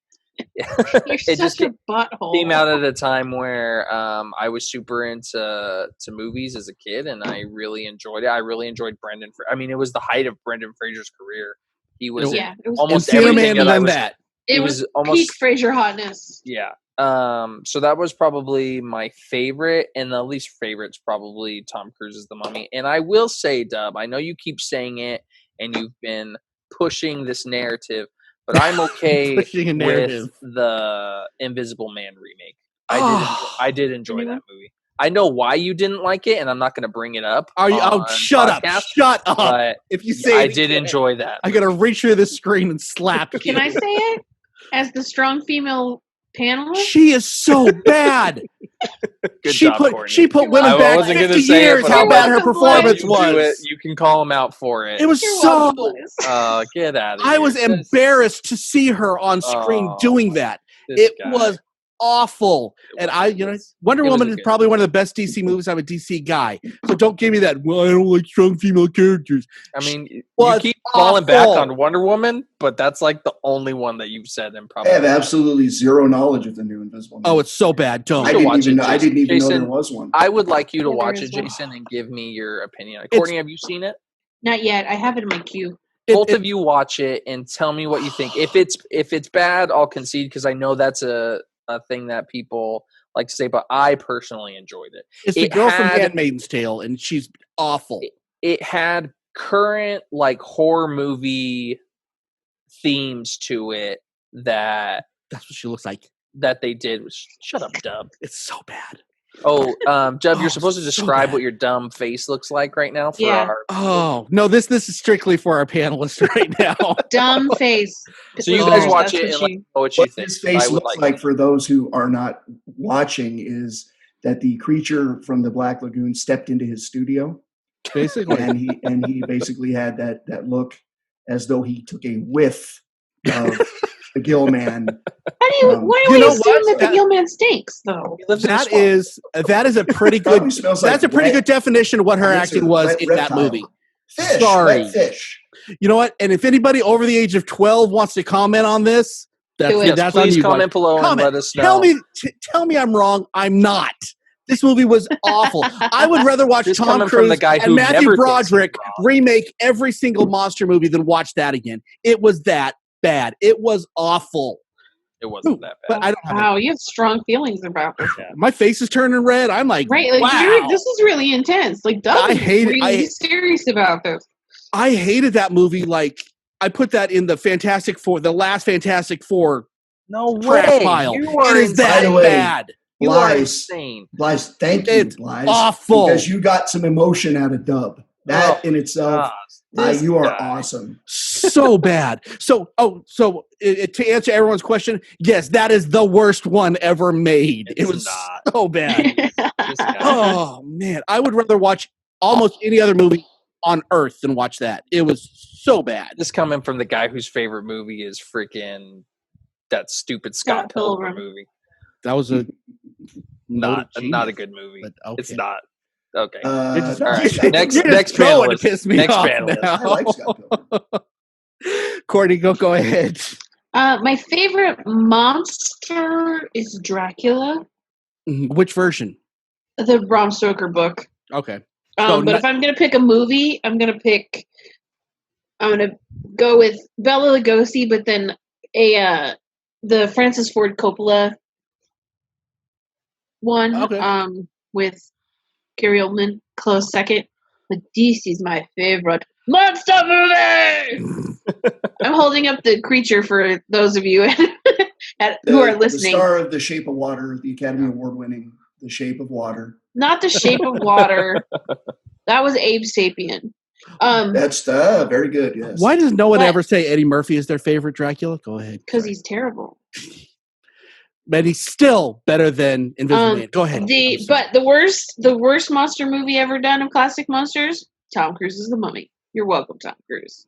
You're It such just a butthole. came out at a time where I was super into movies as a kid, and I really enjoyed it. I really enjoyed Brendan. I mean, it was the height of Brendan Fraser's career. He was Yeah, it was almost Encino everything Man that I than was. that. It it was was almost- peak Frasier hotness. Yeah. So that was probably my favorite, and the least favorite's probably Tom Cruise's The Mummy. And I will say, Dub, I know you keep saying it, and you've been pushing this narrative, but I'm okay Pushing a narrative. with the Invisible Man remake. Oh. I did enjoy Mhm. that movie. I know why you didn't like it, and I'm not going to bring it up. Are you? Oh, on shut podcast, up! Shut up! But If you say I it did again, enjoy that. I gotta reach through the screen and slap you. Can I say it? As the strong female panelist? She is so bad. Good she job, put Courtney. she put You're women welcome. back I wasn't 50 gonna say it, years. but How I'll bad her let you performance you was. do it, you can call him out for it. It was You're so. welcome, Liz. Get out of here. I was embarrassed to see her on screen Oh, doing that. This It guy. was awful. It And was. Wonder It was Woman is okay. probably one of the best DC movies. I'm a DC guy, so don't give me that. Well, I don't like strong female characters. I mean, you was keep falling back awful. on Wonder Woman, but that's like the only one that you've said in I probably. have absolutely zero knowledge of the new Invisible Man. Oh, it's so bad. Don't. I should didn't watch even it, know. I didn't even know Jason. there was one. I would like you to Yeah, there watch it, is one. Jason, and give me your opinion. Courtney, have you seen it? Not yet. I have it in my queue. Both of you watch it and tell me what you think. If it's bad, I'll concede because I know that's a thing that people like to say, but I personally enjoyed it. It's the it girl from had- Handmaid's Tale, and she's awful. It had current like horror movie themes to it that That's what she looks like. they did. Shut up, Dub. It's so bad. Oh, Dub, you're Oh, supposed to so describe bad. what your dumb face looks like right now for Yeah. our. Oh no, this is strictly for our panelists right now. Dumb face. So you guys Oh, watch That's it and what let you- me know what you What think. his face I would looks like for those who are not watching is that the creature from the Black Lagoon stepped into his studio, Basically. and he basically had that look as though he took a whiff of the Gill Man. How do you? Why do you we know assume what? that the Gill Man stinks, though? He lives in a That swamp. is a pretty Probably good smells like that's a pretty wet good definition of what her ants or acting was wet in that reptile. movie. Fish, Sorry. wet fish. You know what? And if anybody over the age of 12 wants to comment on this, Do it. Yes, that's on please you. comment buddy. below and Comment. let us know. Tell me I'm wrong. I'm not. This movie was awful. I would rather watch This Tom coming from Cruise the guy who and Matthew never thinks he's Broderick wrong. remake every single monster movie than watch that again. It was that bad. It was awful. It wasn't that bad. But I don't have Wow, you have strong feelings about this. my face is turning red. I'm like, Right, like wow. this is really intense. Like Doug I is hate it. really serious about this. I hated that movie. Like I put that in the Fantastic Four, the last Fantastic Four No trash way. pile. You It are is that By the way, bad. You are Lies. insane. Blythe, thank you, It's Blythe. awful. Because you got some emotion out of Dub. That Oh, in itself, This you are guy. awesome. So bad. So to answer everyone's question, yes, that is the worst one ever made. It's it was not. so bad. This guy. Oh man, I would rather watch almost any other movie on earth than watch that. It was so bad. This coming from the guy whose favorite movie is freaking that stupid Scott Scott Pilgrim Pilgrim. movie. That was a Not a genius, good movie. but okay. It's not. Okay. Uh, You're just- All right. you're Next- just next going to panelist. piss me Next off panelist. now. I like Scott Pilgrim. Courtney, go ahead. My favorite monster is Dracula, Which version? the Bram Stoker book. Okay. So But if I'm gonna pick a movie, I'm gonna go with Bela Lugosi, but then the Francis Ford Coppola one. Okay. With Gary Oldman, close second. But this is my favorite monster movie. I'm holding up the creature for those of you who are listening. The star of The Shape of Water, the Academy Award winning The Shape of Water. Not The Shape of Water. That was Abe Sapien. That's very good. Yes. Why does no one But- ever say Eddie Murphy is their favorite Dracula? Go ahead. Because he's terrible. But he's still better than Invisible Man. Go ahead. But the worst monster movie ever done of classic monsters, Tom Cruise's The Mummy. You're welcome, Tom Cruise.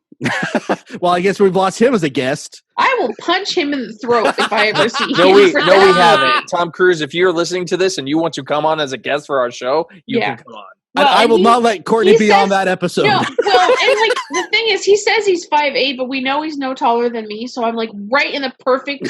Well, I guess we've lost him as a guest. I will punch him in the throat if I ever see No, him. we for that movie. haven't. Tom Cruise, if you're listening to this and you want to come on as a guest for our show, you Yeah. can come on. Well, I and will he- not let Courtney he be on says- that episode. No, well, and like the thing is, he says he's 5'8", but we know he's no taller than me, so I'm like right in the perfect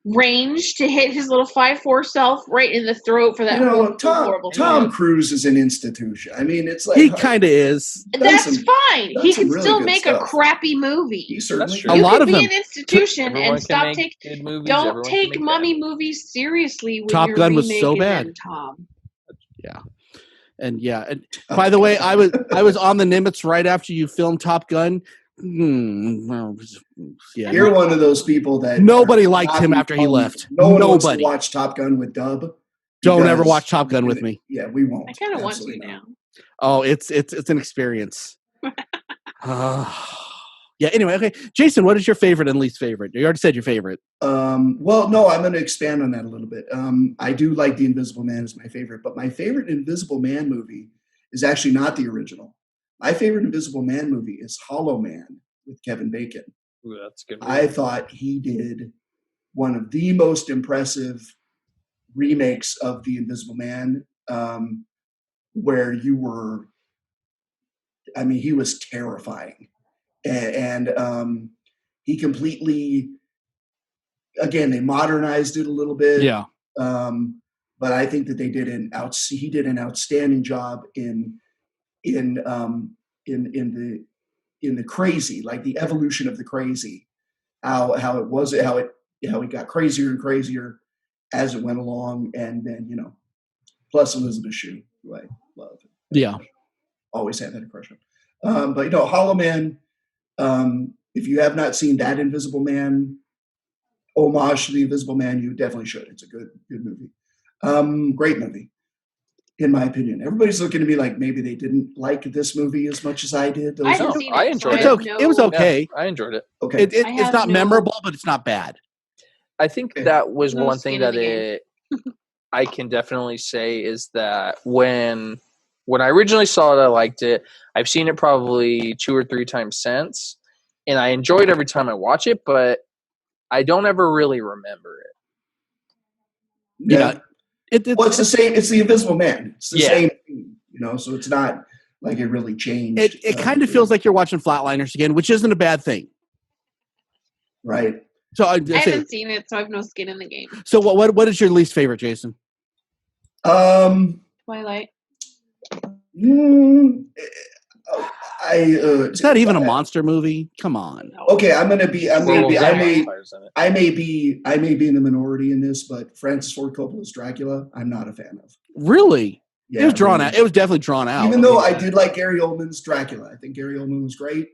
range to hit his little 5'4" self right in the throat for that horrible Tom Cruise is an institution. I mean, it's like He kind of is. That's some- fine. done He some can really still good make a stuff. crappy movie. He certainly That's true. can. A lot You of can be them. an institution Everyone and can stop make taking. good movies. Don't Everyone can take make mummy bad. movies seriously when Top you're Gun was so remaking bad. them, Tom. And yeah. And by the way, I was on the Nimitz right after you filmed Top Gun. Yeah. You're one of those people that Nobody are liked not him after he fun. left. No one wants to Nobody. watch Top Gun with Dub. Don't ever because watch Top Gun with me. Yeah, we won't. I kind of want to Absolutely now. not. Oh, it's an experience. Yeah. Anyway, okay. Jason, what is your favorite and least favorite? You already said your favorite. Well, no, I'm going to expand on that a little bit. I do like The Invisible Man as my favorite, but my favorite Invisible Man movie is actually not the original. My favorite Invisible Man movie is Hollow Man with Kevin Bacon. Ooh, that's a good. I thought he did one of the most impressive remakes of The Invisible Man, where he was terrifying. And he completely, again, they modernized it a little bit. Yeah. But I think that he did an outstanding job in the crazy, like the evolution of the crazy, how it got crazier and crazier as it went along, and then plus Elizabeth Shue, who I love. Yeah. Always have had a crush on. But Hollow Man. If you have not seen that Invisible Man homage to the Invisible Man, you definitely should. It's a good movie. Great movie, in my opinion. Everybody's looking at me like maybe they didn't like this movie as much as I did. I haven't seen it. I enjoyed so it. It was okay. Yeah, I enjoyed it. Okay. It's have not no- memorable, but it's not bad. I think Okay. that was No one thing skin in that the game. I can definitely say is that when I originally saw it, I liked it. I've seen it probably 2 or 3 times since, and I enjoy it every time I watch it, but I don't ever really remember it. Yeah. Well, it's the same. It's the Invisible Man. It's the Yeah. same thing, so it's not like it really changed. It kind of feels like you're watching Flatliners again, which isn't a bad thing. right. So I haven't seen it, so I have no skin in the game. So what is your least favorite, Jason? Twilight. It's not even a monster movie. Come on. Okay, I'm gonna be. I Werewolves and may. vampires in it. I may be in the minority in this, but Francis Ford Coppola's Dracula, I'm not a fan of. Really? Yeah, It was drawn really. out. It was definitely drawn out. Even though I did like Gary Oldman's Dracula, I think Gary Oldman was great,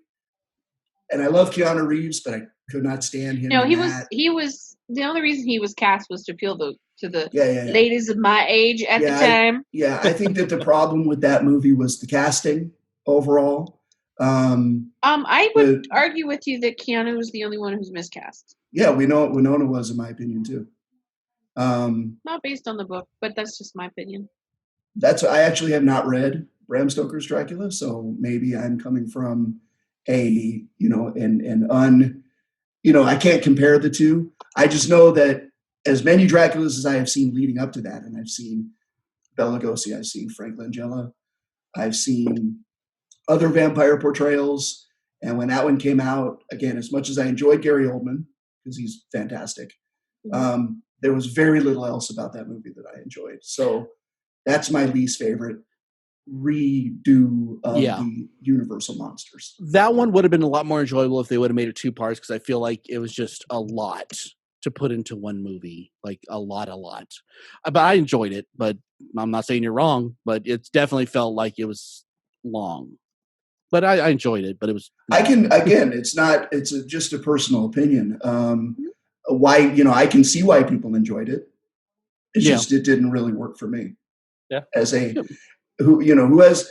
and I love Keanu Reeves, but I could not stand him. No, in he that. was. The only reason he was cast was to appeal to the Yeah. ladies of my age at the time. Yeah, I think that the problem with that movie was the casting overall. I would argue with you that Keanu was the only one who's miscast. Yeah, we know what Winona was, in my opinion, too. Not based on the book, but that's just my opinion. I actually have not read Bram Stoker's Dracula, so maybe I'm coming from I can't compare the two. I just know that as many Draculas as I have seen leading up to that, and I've seen Bela Lugosi, I've seen Frank Langella, I've seen other vampire portrayals, and when that one came out, again, as much as I enjoyed Gary Oldman, because he's fantastic, there was very little else about that movie that I enjoyed. So that's my least favorite redo of the Universal Monsters. That one would have been a lot more enjoyable if they would have made it 2 parts, because I feel like it was just a lot to put into one movie, like a lot. But I enjoyed it, but I'm not saying you're wrong, but it definitely felt like it was long. But I enjoyed it, but it was. It's just a personal opinion. I can see why people enjoyed it. It's just, it didn't really work for me. Yeah. As who has,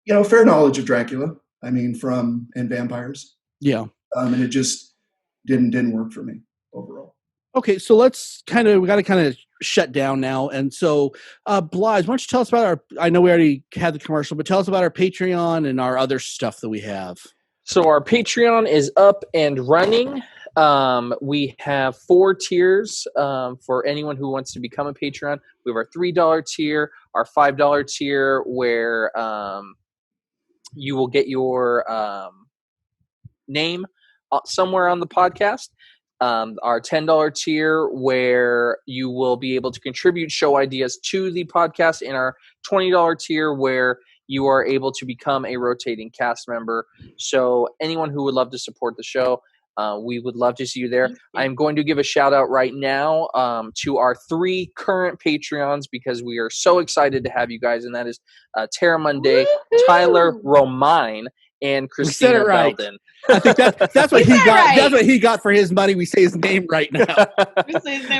fair knowledge of Dracula, and vampires. Yeah. And it just didn't work for me overall. Okay, so we got to kind of shut down now. And so, Blige, why don't you tell us about I know we already had the commercial, but tell us about our Patreon and our other stuff that we have. So our Patreon is up and running. We have 4 tiers for anyone who wants to become a Patreon. We have our $3 tier, our $5 tier, where you will get your name somewhere on the podcast. Our $10 tier, where you will be able to contribute show ideas to the podcast, and our $20 tier, where you are able to become a rotating cast member. So anyone who would love to support the show, we would love to see you there. I'm going to give a shout out right now to our 3 current Patreons, because we are so excited to have you guys, and that is Tara Monday, Tyler Romine, and Christina said it right. Belden. I think that's what he got. right. That's what he got for his money. We say his name right now.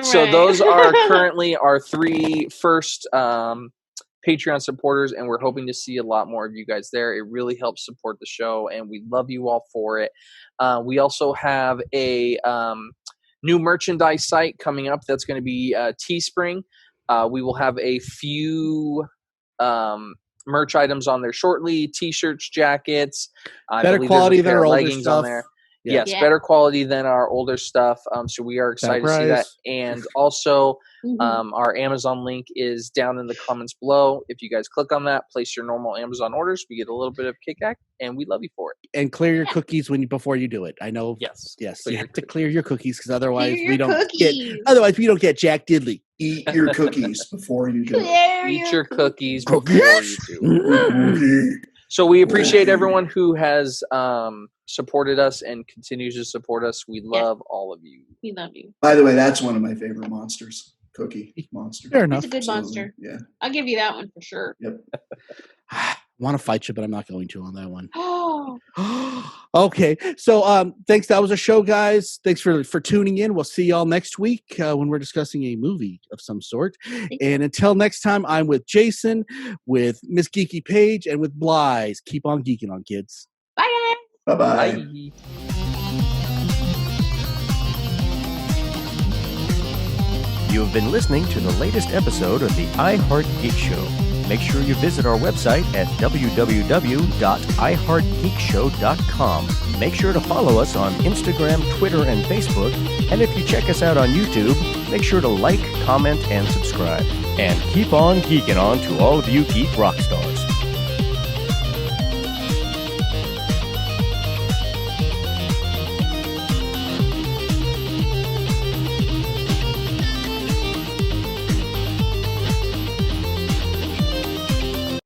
So those are currently our 3 first Patreon supporters, and we're hoping to see a lot more of you guys there. It really helps support the show, and we love you all for it. We also have a new merchandise site coming up that's going to be Teespring. We will have a few merch items on there shortly: t-shirts, jackets, Better quality than our older leggings stuff. on there. Yeah. Yes, better quality than our older stuff. So we are excited to see that. And also, our Amazon link is down in the comments below. If you guys click on that, place your normal Amazon orders. We get a little bit of kickback, and we love you for it. And clear your cookies before you do it. I know. Yes. You have to clear your cookies, because otherwise Clear we your don't cookies. get. Otherwise we don't get Jack Diddley. Eat your cookies before you do it. Eat your cookies before you do. So we appreciate everyone who has supported us and continues to support us. We love all of you. We love you. By the way, that's one of my favorite monsters. Cookie Monster. Fair enough. It's a good monster. Yeah. I'll give you that one for sure. Yep. want to fight you, but I'm not going to on that one. Oh, Okay, so thanks. That was a show, guys. Thanks for tuning in. We'll see y'all next week when we're discussing a movie of some sort. And until next time, I'm with Jason, with Miss Geeky Paige, and with Blythe. Keep on geeking on, kids. bye. Bye-bye. Bye. You have been listening to the latest episode of the iHeart Geek Show. Make sure you visit our website at www.iheartgeekshow.com. Make sure to follow us on Instagram, Twitter, and Facebook. And if you check us out on YouTube, make sure to like, comment, and subscribe. And keep on geeking on to all of you geek rock stars.